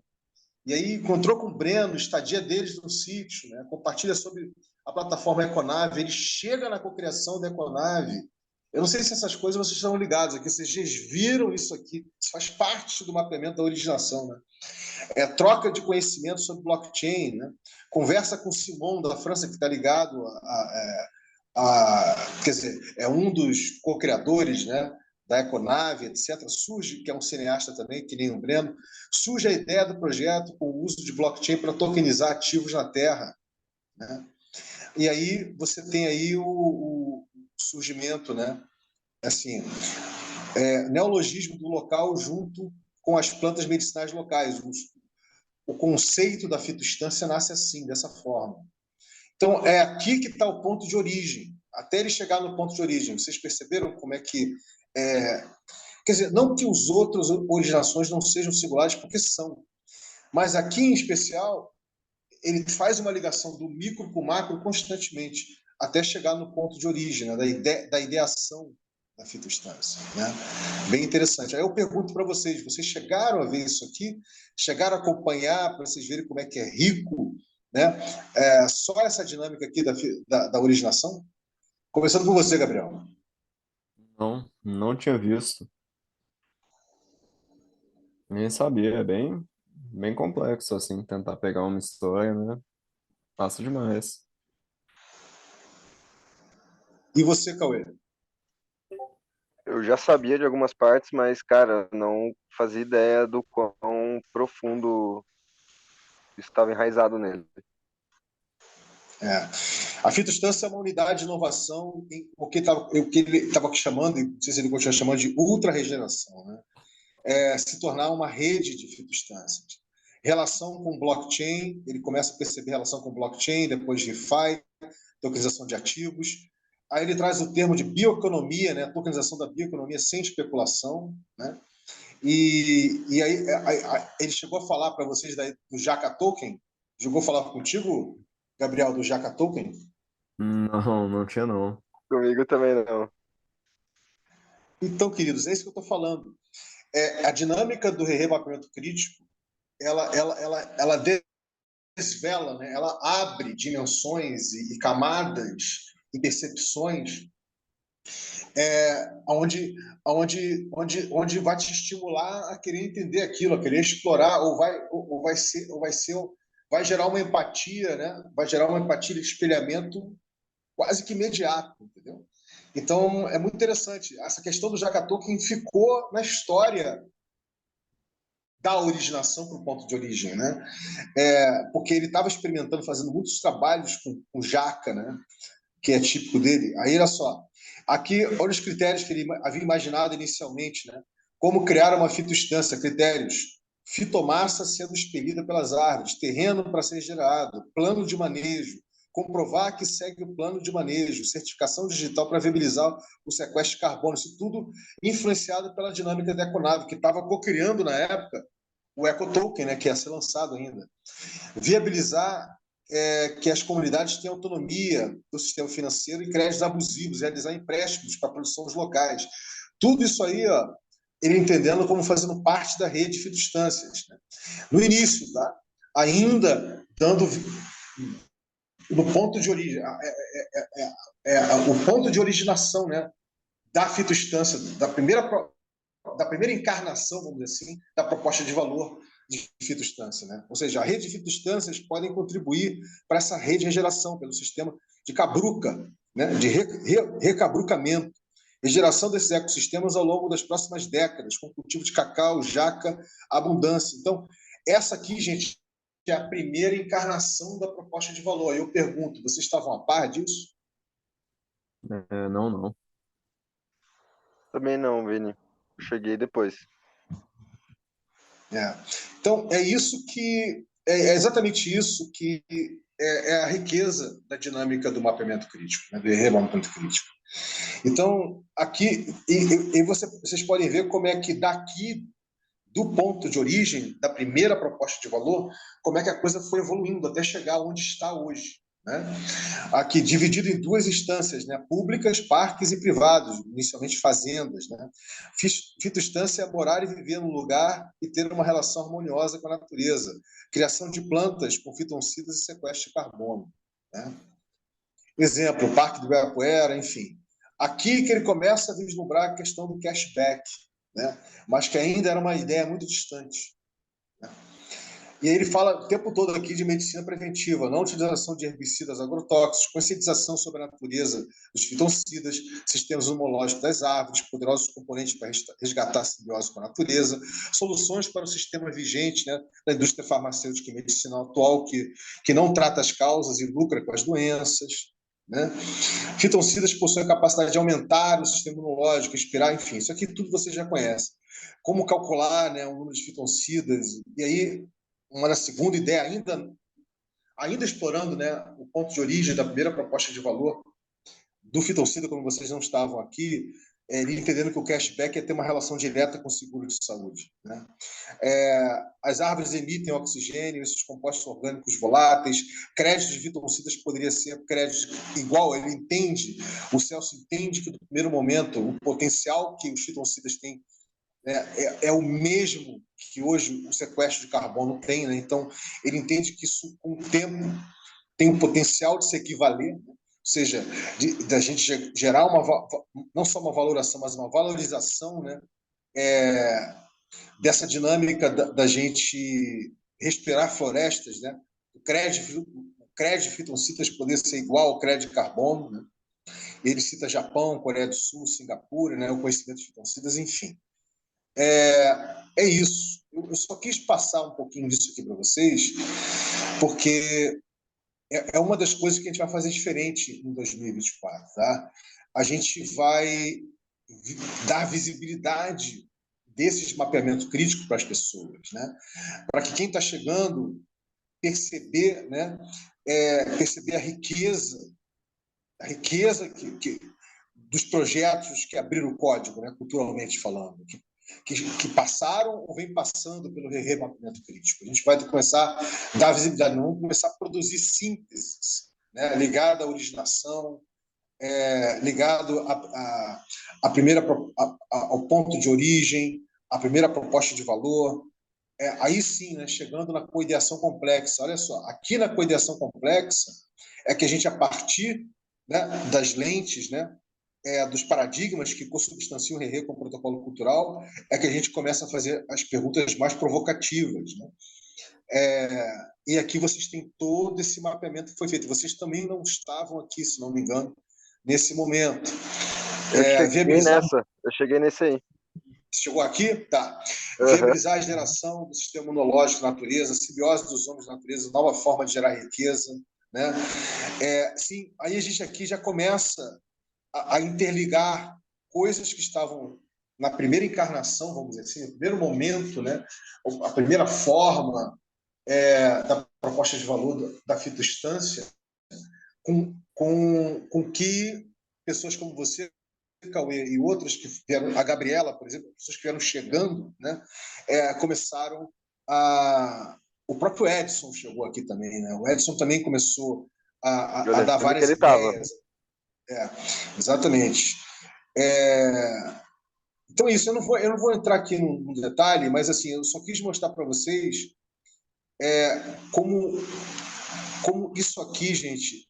Speaker 1: E aí encontrou com o Breno, estadia deles no sítio, né? Compartilha sobre a plataforma Econave, ele chega na cocriação da Econave. Eu não sei se essas coisas vocês estão ligados aqui, vocês viram isso aqui, isso faz parte do mapeamento da originação, né? Troca de conhecimento sobre blockchain, né? Conversa com o Simon da França, que está ligado quer dizer, é um dos co-criadores, né, da Econave, etc. Surge, que é um cineasta também, que nem o Breno, surge a ideia do projeto com o uso de blockchain para tokenizar ativos na Terra, né? E aí você tem aí o surgimento, né, assim, neologismo do local junto com as plantas medicinais locais. O conceito da fitostância nasce assim, dessa forma. Então, é aqui que está o ponto de origem. Até ele chegar no ponto de origem. Vocês perceberam como é que... quer dizer, não que os outros originações não sejam singulares, porque são. Mas aqui, em especial, ele faz uma ligação do micro com o macro constantemente, até chegar no ponto de origem, né, da ideação da fitoestância. Né? Bem interessante. Aí eu pergunto para vocês, vocês chegaram a ver isso aqui? Chegaram a acompanhar para vocês verem como é que é rico, né? Só essa dinâmica aqui da originação? Começando com você, Gabriel.
Speaker 2: Não tinha visto. Nem sabia. É bem complexo, assim, tentar pegar uma história, né? Passa demais.
Speaker 1: E você, Cauê?
Speaker 3: Eu já sabia de algumas partes, mas, cara, não fazia ideia do quão profundo estava enraizado nele.
Speaker 1: A fitoestância é uma unidade de inovação o que ele estava chamando, e não sei se ele continua chamando de ultra-regeneração, né? Se tornar uma rede de fitoestâncias. Relação com blockchain, ele começa a perceber relação com blockchain, depois DeFi, tokenização de ativos. Aí ele traz o termo de bioeconomia, né? Tokenização da bioeconomia sem especulação, né? E aí ele chegou a falar para vocês do Jaka Token? Chegou a falar contigo, Gabriel, do Jaka Token?
Speaker 2: Não tinha não.
Speaker 3: Comigo também não.
Speaker 1: Então, queridos, é isso que eu estou falando. A dinâmica do remapeamento crítico, ela desvela, né? Ela abre dimensões e camadas e percepções onde vai te estimular a querer entender aquilo, a querer explorar, vai gerar uma empatia, né? Vai gerar uma empatia de espelhamento quase que imediato, entendeu? Então, é muito interessante. Essa questão do Jaka Token ficou na história da originação para o ponto de origem, né? Porque ele estava experimentando, fazendo muitos trabalhos com Jaka, né? Que é típico dele. Aí, olha só, aqui, olha os critérios que ele havia imaginado inicialmente, né? Como criar uma fitoestância, critérios: fitomassa sendo expelida pelas árvores, terreno para ser gerado, plano de manejo, comprovar que segue o plano de manejo, certificação digital para viabilizar o sequestro de carbono, isso tudo influenciado pela dinâmica da Econave, que estava co-criando na época o EcoToken, né, que ia ser lançado ainda. Viabilizar que as comunidades tenham autonomia do sistema financeiro e créditos abusivos, realizar empréstimos para produções locais. Tudo isso aí, ó, ele entendendo como fazendo parte da rede de fitoestâncias. Né? No início, tá? Ainda dando no ponto de origem, o ponto de originação, né, da fitoestância, da primeira encarnação, vamos dizer assim, da proposta de valor de fitoestância. Né? Ou seja, a rede de fitoestâncias podem contribuir para essa rede de regeneração, pelo sistema de cabruca, né? De recabrucamento, regeneração desses ecossistemas ao longo das próximas décadas, com cultivo de cacau, jaca, abundância. Então, essa aqui, gente, é a primeira encarnação da proposta de valor. Eu pergunto, vocês estavam a par disso?
Speaker 2: Não.
Speaker 3: Também não, Vini. Cheguei depois.
Speaker 1: Então, é exatamente isso que é a riqueza da dinâmica do mapeamento crítico, né, do remapeamento crítico. Então, aqui, vocês podem ver como é que daqui, do ponto de origem, da primeira proposta de valor, como é que a coisa foi evoluindo até chegar onde está hoje. Né? Aqui, dividido em duas instâncias, né? Públicas, parques e privados, inicialmente fazendas. Né? Fitoestância é morar e viver num lugar e ter uma relação harmoniosa com a natureza. Criação de plantas com fitoncidas e sequestro de carbono. Né? Exemplo, o Parque do Ibirapuera, enfim. Aqui que ele começa a vislumbrar a questão do cashback, né? Mas que ainda era uma ideia muito distante. Né? E aí ele fala o tempo todo aqui de medicina preventiva, não utilização de herbicidas agrotóxicos, conscientização sobre a natureza dos fitoncidas, sistemas imunológicos das árvores, poderosos componentes para resgatar a simbiose com a natureza, soluções para o sistema vigente, né, da indústria farmacêutica e medicinal atual, que não trata as causas e lucra com as doenças. Né? Fitoncidas possuem a capacidade de aumentar o sistema imunológico, inspirar, enfim, isso aqui tudo você já conhece. Como calcular, né, o número de fitoncidas, e aí uma segunda ideia ainda explorando, né, o ponto de origem da primeira proposta de valor do fitocida, como vocês não estavam aqui, ele entendendo que o cashback é ter uma relação direta com o seguro de saúde, né? As árvores emitem oxigênio, esses compostos orgânicos voláteis, crédito de fitocidas poderia ser crédito igual, ele entende, o Celso entende que no primeiro momento o potencial que os fitocidas têm é o mesmo que hoje o sequestro de carbono tem, né? Então ele entende que isso com o tempo tem o potencial de se equivaler, ou seja, da gente gerar não só uma valoração, mas uma valorização, né, dessa dinâmica da gente respirar florestas, né? O crédito de fitocidas poder ser igual ao crédito de carbono, né? Ele cita Japão, Coreia do Sul, Singapura, né? O conhecimento de fitocidas, enfim. É isso. Eu só quis passar um pouquinho disso aqui para vocês, porque é uma das coisas que a gente vai fazer diferente em 2024, tá? A gente vai dar visibilidade desses mapeamentos críticos para as pessoas, né? Para que quem está chegando perceber, né? Perceber a riqueza dos projetos que abriram o código, né? Culturalmente falando, que passaram ou vem passando pelo remapeamento crítico. A gente vai começar a dar visibilidade, não vamos começar a produzir sínteses, né, ligada à originação, ligado ao ponto de origem, à primeira proposta de valor. Aí sim, né, chegando na coideação complexa. Olha só, aqui na coideação complexa é que a gente, a partir, né, das lentes, né, dos paradigmas que consubstanciam o Rerê com o protocolo cultural, é que a gente começa a fazer as perguntas mais provocativas, né? E aqui vocês têm todo esse mapeamento que foi feito. Vocês também não estavam aqui, se não me engano, nesse momento.
Speaker 3: Eu cheguei nesse aí.
Speaker 1: Chegou aqui? Tá. Viabilizar a geração do sistema imunológico da natureza, simbiose dos homens da natureza, nova forma de gerar riqueza, né? Sim, aí a gente aqui já começa a interligar coisas que estavam na primeira encarnação, vamos dizer assim, no primeiro momento, né? A primeira forma da proposta de valor da fitoestância, com que pessoas como você, Cauê, e outras que vieram, a Gabriela, por exemplo, pessoas que vieram chegando, né? Começaram a... O próprio Edson chegou aqui também, né? O Edson também começou a dar várias ideias. Exatamente. Então, isso, eu não vou entrar aqui no detalhe, mas assim, eu só quis mostrar para vocês como isso aqui, gente,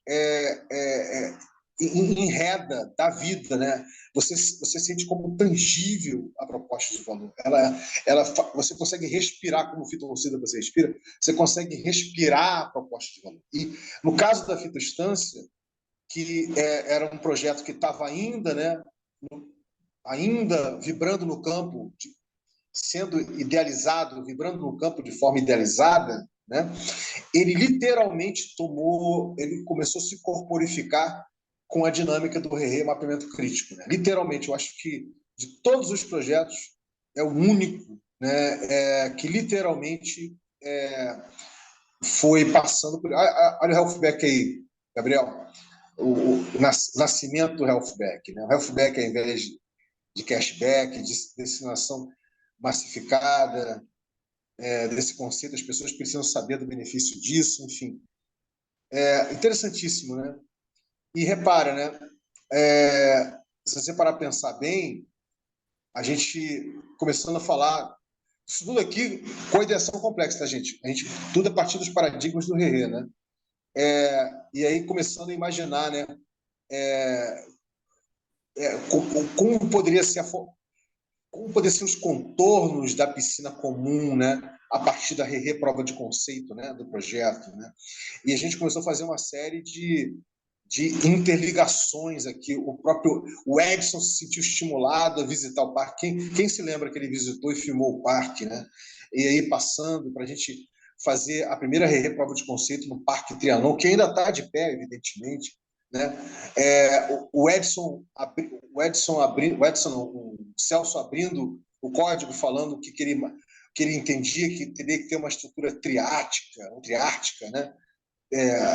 Speaker 1: enreda da vida, né? Você sente como tangível a proposta de valor. Você consegue respirar como fitocida você respira, você consegue respirar a proposta de valor. E no caso da fitoestância, que era um projeto que estava ainda, né, ainda vibrando no campo, sendo idealizado, vibrando no campo de forma idealizada, né, ele literalmente ele começou a se corporificar com a dinâmica do mapeamento crítico. Né? Literalmente, eu acho que de todos os projetos é o único, né, que literalmente foi passando por... Olha o Healthback aí, Gabriel. O nascimento do Healthback. Né? O Healthback, ao invés de cashback, de destinação massificada, desse conceito, as pessoas precisam saber do benefício disso, enfim. Interessantíssimo, né? E repara, né? Se você parar a pensar bem, a gente começando a falar isso tudo aqui, coideação complexa, tá, gente? Tudo a partir dos paradigmas do Rerê, né? E aí começando a imaginar, né? Como poderia ser como poderiam ser os contornos da piscina comum, né? A partir da prova de conceito, né? Do projeto, né? E a gente começou a fazer uma série de interligações aqui. O Edson se sentiu estimulado a visitar o parque. Quem se lembra que ele visitou e filmou o parque, né? E aí passando para a gente fazer a primeira prova de conceito no Parque Trianon, que ainda está de pé, evidentemente, né? O Celso abrindo o código, falando que ele entendia que teria que ter uma estrutura triártica, né?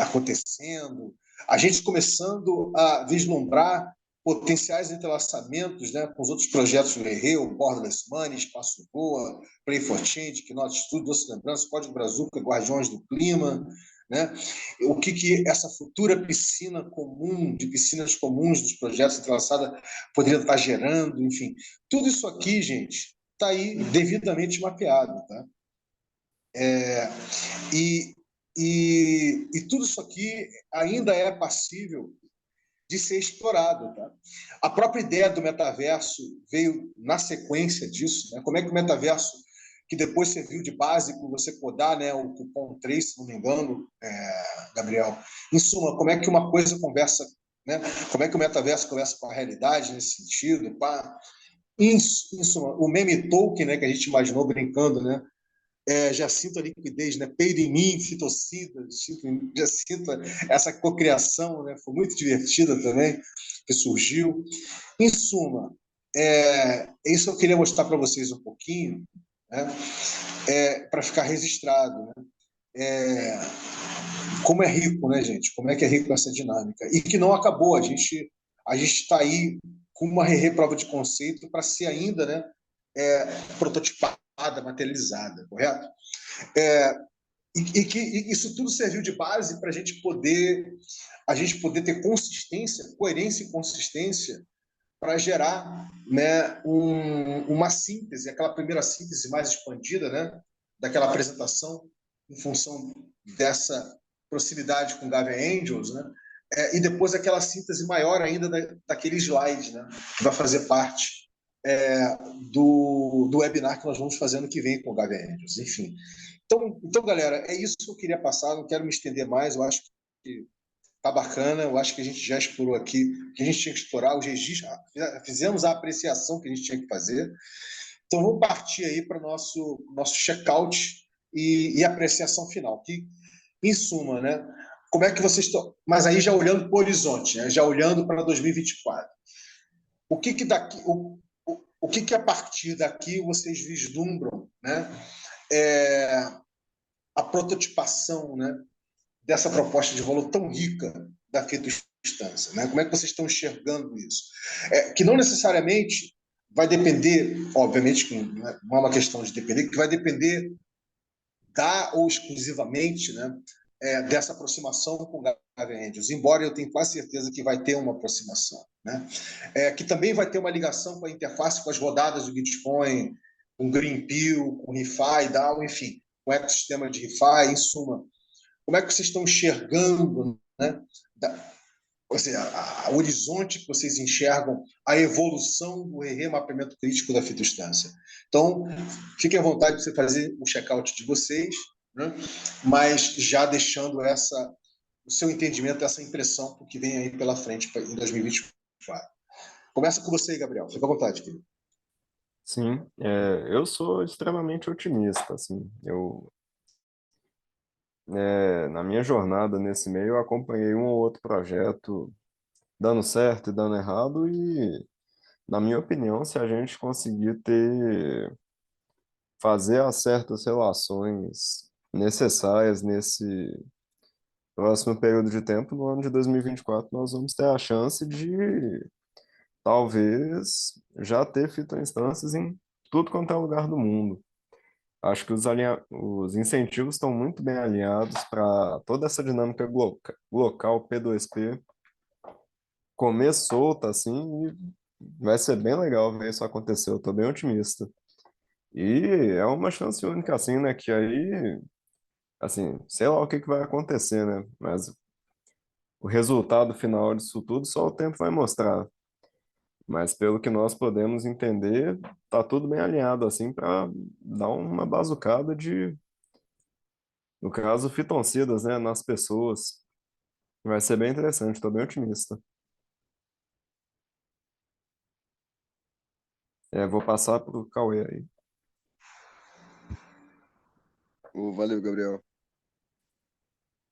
Speaker 1: acontecendo, a gente começando a vislumbrar potenciais entrelaçamentos, né, com os outros projetos do Rei, Borderless Money, Espaço Boa, Play for Change, Knot Studio, Doce Lembrança, Código Brazuca, Guardiões do Clima, né? O que essa futura piscina comum, de piscinas comuns dos projetos entrelaçados poderia estar gerando, enfim. Tudo isso aqui, gente, está aí devidamente mapeado, tá? E, e tudo isso aqui ainda é passível de ser explorado. Tá? A própria ideia do metaverso veio na sequência disso. Né? Como é que o metaverso, que depois serviu de básico, você podar, né, o cupom 3, se não me engano, Gabriel. Em suma, como é que uma coisa conversa, né? Como é que o metaverso conversa com a realidade nesse sentido? Pá? Em suma, o meme token, né, que a gente imaginou brincando, né? Já sinto a liquidez, né? Peido em mim, fitocida, já sinto essa cocriação, né? Foi muito divertida também, que surgiu. Em suma, isso eu queria mostrar para vocês um pouquinho, né? Para ficar registrado, né? Como é rico, né, gente? Como é que é rico essa dinâmica? E que não acabou, a gente está aí com uma reprova de conceito para ser ainda, né, prototipada, materializada, correto? Que isso tudo serviu de base para a gente poder ter consistência, coerência e consistência para gerar, né, uma síntese, aquela primeira síntese mais expandida, né, daquela apresentação em função dessa proximidade com Gavin Angels, né, e depois aquela síntese maior ainda daquele slide, né, que vai fazer parte do webinar que nós vamos fazer no que vem com o Gavin Angels. Enfim, então, galera, é isso que eu queria passar, não quero me estender mais, eu acho que tá bacana, eu acho que a gente já explorou aqui o que a gente tinha que explorar, os registros, fizemos a apreciação que a gente tinha que fazer. Então, vamos partir aí para o nosso check-out e apreciação final. Que, em suma, né? Como é que vocês estão? Mas aí já olhando para o horizonte, né? Já olhando para 2024. O que que daqui, o que a partir daqui vocês vislumbram, né? A prototipação, né, dessa proposta de valor tão rica da fitostância, né? Como é que vocês estão enxergando isso? Que não necessariamente vai depender, obviamente, que não é uma questão de depender, que vai depender da ou exclusivamente, né, dessa aproximação com o Gavin Andrews, embora eu tenha quase certeza que vai ter uma aproximação, né? Que também vai ter uma ligação com a interface com as rodadas do Bitcoin, com Greenpill, com ReFi, DAO, enfim, com o ecossistema de ReFi, em suma. Como é que vocês estão enxergando, né, ou seja, o horizonte que vocês enxergam, a evolução do remapeamento crítico da fitostância? Então, fiquem à vontade de você fazer o check-out de vocês, né, mas já deixando o seu entendimento, essa impressão do que vem aí pela frente em 2024. Começa com você, Gabriel. Fica à vontade, querido.
Speaker 2: Sim, eu sou extremamente otimista, assim, na minha jornada nesse meio, eu acompanhei um ou outro projeto dando certo e dando errado, e, na minha opinião, se a gente conseguir fazer as certas relações necessárias nesse próximo período de tempo, no ano de 2024, nós vamos ter a chance de, talvez, já ter fitoinstâncias em tudo quanto é lugar do mundo. Acho que os incentivos estão muito bem alinhados para toda essa dinâmica local P2P comer solta, assim, e vai ser bem legal ver isso acontecer. Eu tô bem otimista. E é uma chance única, assim, né? Que aí, assim, sei lá o que que vai acontecer, né? Mas o resultado final disso tudo só o tempo vai mostrar. Mas pelo que nós podemos entender, tá tudo bem alinhado, assim, para dar uma bazucada de, no caso, fitoncidas, né? Nas pessoas. Vai ser bem interessante, tô bem otimista. Vou passar pro Cauê aí.
Speaker 3: Valeu, Gabriel.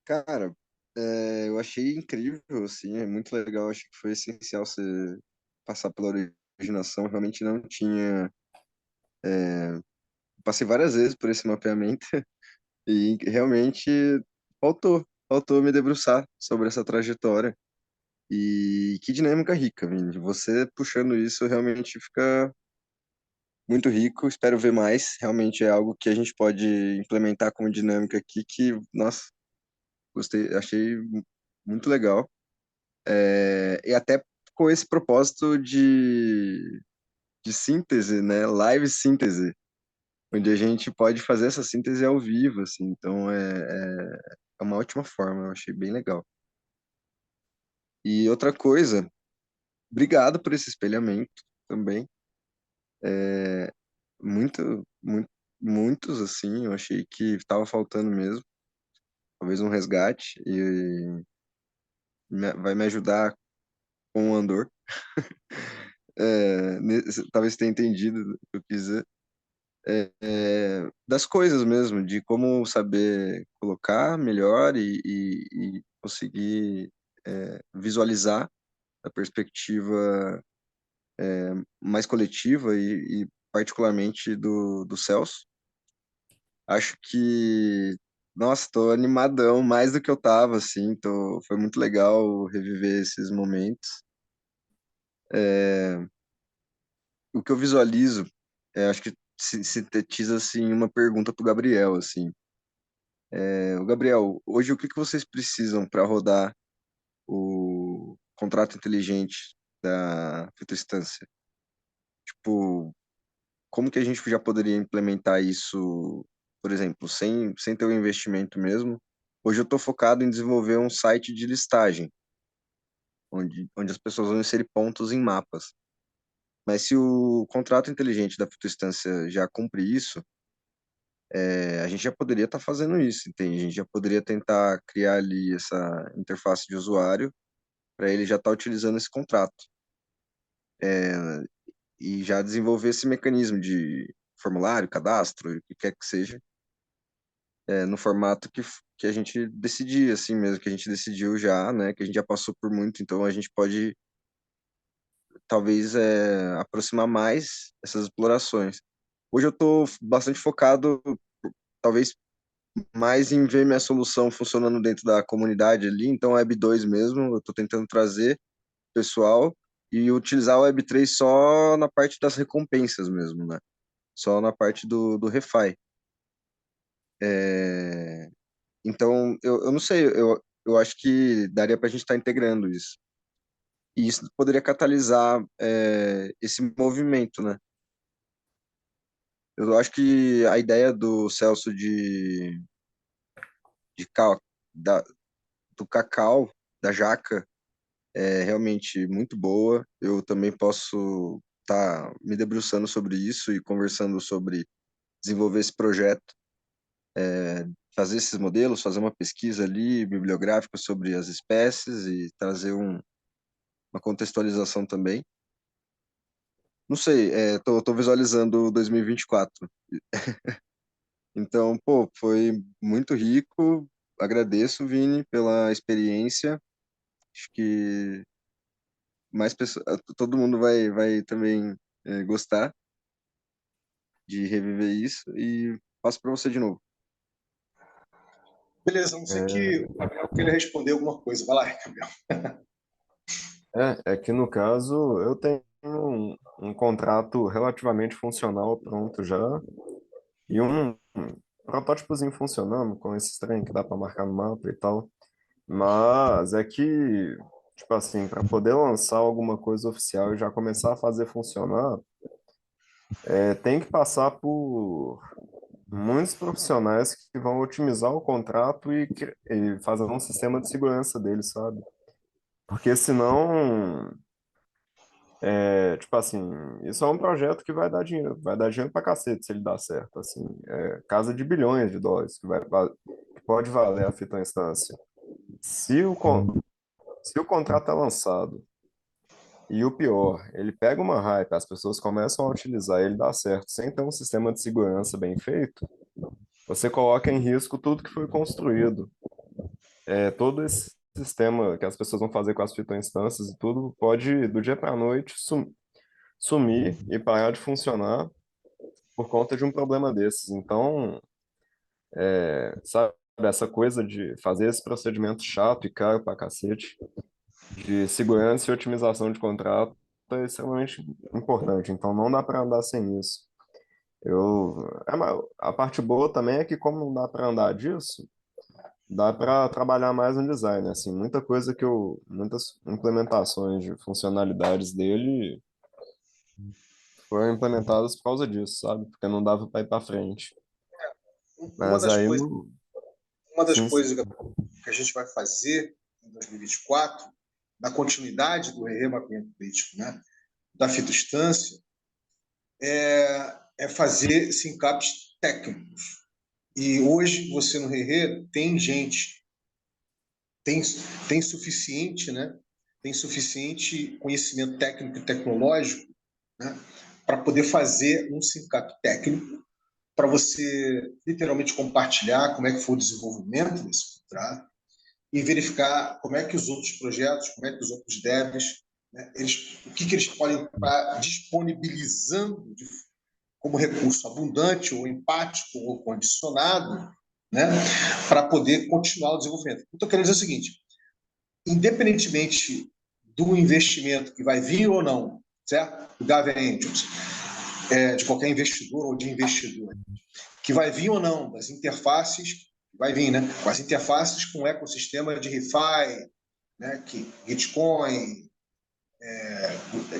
Speaker 3: Cara, eu achei incrível, assim, é muito legal. Acho que foi essencial você passar pela originação. Realmente não tinha. Passei várias vezes por esse mapeamento e realmente faltou.
Speaker 4: faltou me debruçar sobre essa trajetória. E que dinâmica rica, Vini. Você puxando isso realmente fica muito rico. Espero ver mais. Realmente é algo que a gente pode implementar como dinâmica aqui, que, nossa, gostei, achei muito legal. E até com esse propósito de síntese, né? Live síntese, onde a gente pode fazer essa síntese ao vivo, assim. Então é uma ótima forma, eu achei bem legal. E outra coisa, obrigado por esse espelhamento também. Muito, muito, muitos, assim, eu achei que estava faltando mesmo. Talvez um resgate e vai me ajudar com o Andor. Talvez tenha entendido o que eu quis dizer. Das coisas mesmo, de como saber colocar melhor e conseguir visualizar a perspectiva mais coletiva e particularmente do Celso. Acho que, nossa, tô animadão, mais do que eu tava, assim, foi muito legal reviver esses momentos. O que eu visualizo, acho que sintetiza, assim, uma pergunta pro Gabriel, assim. O Gabriel, hoje o que que vocês precisam para rodar o contrato inteligente da fitoinstância? Tipo, como que a gente já poderia implementar isso, por exemplo, sem ter o investimento mesmo? Hoje eu estou focado em desenvolver um site de listagem, onde as pessoas vão inserir pontos em mapas. Mas se o contrato inteligente da fitoinstância já cumpre isso, a gente já poderia estar fazendo isso, entende? A gente já poderia tentar criar ali essa interface de usuário para ele já estar utilizando esse contrato e já desenvolver esse mecanismo de formulário, cadastro, o que quer que seja, no formato que a gente decidir, assim mesmo, que a gente decidiu já, né, que a gente já passou por muito, então a gente pode talvez aproximar mais essas explorações. Hoje eu estou bastante focado, talvez mais em ver minha solução funcionando dentro da comunidade ali, então Web2 mesmo, eu estou tentando trazer pessoal e utilizar o Web3 só na parte das recompensas mesmo, né? Só na parte do refi. Então, eu não sei, eu acho que daria para a gente estar integrando isso. E isso poderia catalisar esse movimento, né? Eu acho que a ideia do Celso de cal, da, do cacau, da jaca, é realmente muito boa. Eu também posso estar me debruçando sobre isso e conversando sobre desenvolver esse projeto, fazer esses modelos, fazer uma pesquisa ali bibliográfica sobre as espécies e trazer uma contextualização também. Não sei, tô visualizando 2024. Então, pô, foi muito rico. Agradeço, Vini, pela experiência. Acho que mais pessoas, todo mundo vai também gostar de reviver isso e passo para você de novo.
Speaker 1: Beleza, a não sei
Speaker 2: É,
Speaker 1: que o Gabriel queira responder alguma coisa. Vai lá, Gabriel.
Speaker 2: é que no caso eu tenho um contrato relativamente funcional pronto já e um protótipozinho funcionando com esses trem que dá para marcar no mapa e tal. Mas é que, tipo assim, para poder lançar alguma coisa oficial e já começar a fazer funcionar, tem que passar por muitos profissionais que vão otimizar o contrato e fazer um sistema de segurança dele, sabe? Porque senão, tipo assim, isso é um projeto que vai dar dinheiro pra cacete se ele dar certo, assim, casa de bilhões de dólares que pode valer a fita instância. Se o, con- se o contrato é lançado e o pior, ele pega uma hype, as pessoas começam a utilizar, ele dá certo, sem ter um sistema de segurança bem feito, você coloca em risco tudo que foi construído. Todo esse sistema que as pessoas vão fazer com as fitoinstâncias e tudo pode, do dia para a noite, sumir e parar de funcionar por conta de um problema desses. Então, sabe essa coisa de fazer esse procedimento chato e caro pra cacete, de segurança e otimização de contrato, é extremamente importante. Então, não dá para andar sem isso. A parte boa também é que, como não dá para andar disso, dá para trabalhar mais no design, assim, muitas implementações de funcionalidades dele foram implementadas por causa disso, sabe? Porque não dava para ir para frente.
Speaker 1: Uma
Speaker 2: Mas
Speaker 1: das
Speaker 2: aí,
Speaker 1: coisas, uma das
Speaker 2: sim, sim.
Speaker 1: coisas que a gente vai fazer em 2024, na continuidade do remapeamento crítico, né, da fitostância, é fazer sincapes técnicos. E hoje você no Rerê tem gente, tem suficiente, né? Tem suficiente conhecimento técnico e tecnológico, né, para poder fazer um SINCAP técnico, para você literalmente compartilhar como é que foi o desenvolvimento desse contrato e verificar como é que os outros projetos, como é que os outros devs, né, o que eles podem estar disponibilizando como recurso abundante ou empático ou condicionado, né, para poder continuar o desenvolvimento. Estou querendo dizer o seguinte: independentemente do investimento que vai vir ou não, certo? Do Gavin Angels, de qualquer investidor ou de investidor, que vai vir ou não das interfaces, vai vir, né? Com as interfaces com o ecossistema de ReFi, né? Que Gitcoin,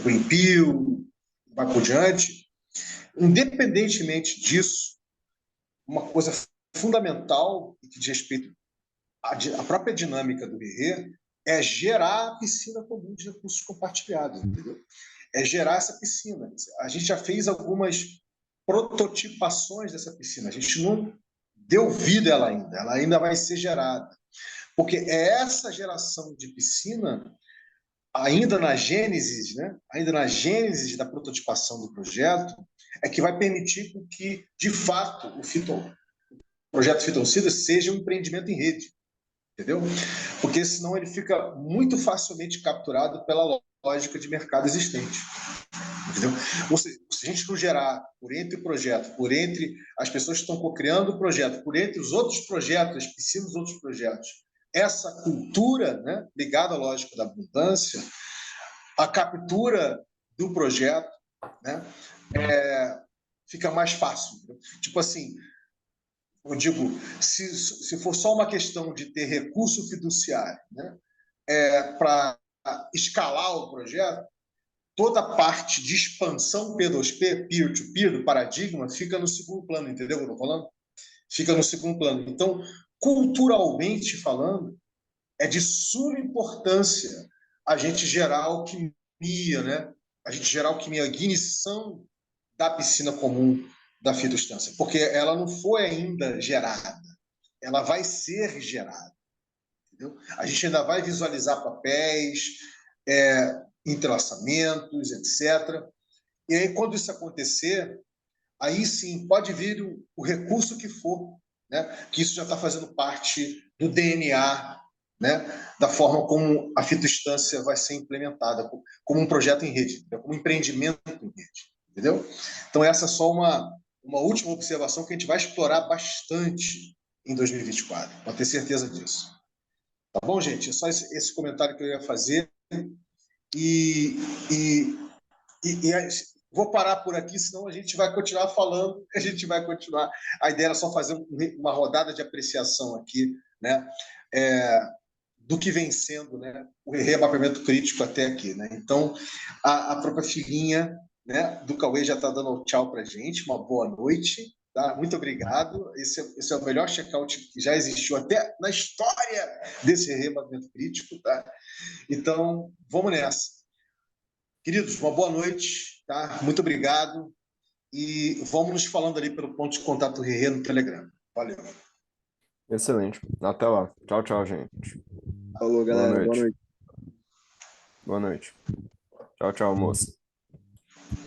Speaker 1: Greenpill, vai por diante. Independentemente disso, uma coisa fundamental que diz respeito à própria dinâmica do RE é gerar a piscina comum de recursos compartilhados, entendeu? É gerar essa piscina. A gente já fez algumas prototipações dessa piscina, a gente não deu vida ela ainda vai ser gerada. Porque é essa geração de piscina, ainda na gênese, né? Ainda na gênese da prototipação do projeto, é que vai permitir que, de fato, o projeto Fitocida seja um empreendimento em rede, entendeu? Porque senão ele fica muito facilmente capturado pela lógica de mercado existente. Entendeu? Ou seja, se a gente não gerar por entre o projeto, por entre as pessoas que estão co-criando o projeto, por entre os outros projetos, as piscinas dos outros projetos, essa cultura, né, ligada à lógica da abundância, a captura do projeto, né, fica mais fácil. Entendeu? Tipo assim, eu digo, se for só uma questão de ter recurso fiduciário, né, para escalar o projeto, toda a parte de expansão P2P, peer-to-peer, do paradigma, fica no segundo plano, entendeu o que eu estou falando? Fica no segundo plano. Então, culturalmente falando, é de suma importância a gente gerar alquimia, né? A gente gerar alquimia, a ignição da piscina comum da fitostância, porque ela não foi ainda gerada, ela vai ser gerada. Entendeu? A gente ainda vai visualizar papéis, entrelaçamentos, etc. E aí, quando isso acontecer, aí sim pode vir o recurso que for, né? Que isso já está fazendo parte do DNA, né? Da forma como a fitoinstância vai ser implementada, como um projeto em rede, como um empreendimento em rede, entendeu? Então, essa é só uma última observação que a gente vai explorar bastante em 2024, para ter certeza disso. Tá bom, gente? É só esse comentário que eu ia fazer. E, e, e vou parar por aqui, senão a gente vai continuar falando, a gente vai continuar. A ideia era só fazer uma rodada de apreciação aqui, né? Do que vem sendo, né, o remapeamento crítico até aqui. Né? Então, a própria filhinha, né, do Cauê já está dando tchau para a gente, uma boa noite. Tá? Muito obrigado. Esse é o melhor check-out que já existiu até na história desse remapeamento crítico. Tá? Então, vamos nessa. Queridos, uma boa noite, tá? Muito obrigado e vamos nos falando ali pelo ponto de contato Rerê no Telegram. Valeu.
Speaker 2: Excelente. Até lá. Tchau, tchau, gente.
Speaker 4: Falou,
Speaker 2: Boa
Speaker 4: galera. Boa
Speaker 2: noite.
Speaker 4: noite.
Speaker 2: Boa noite. Tchau, tchau, moça.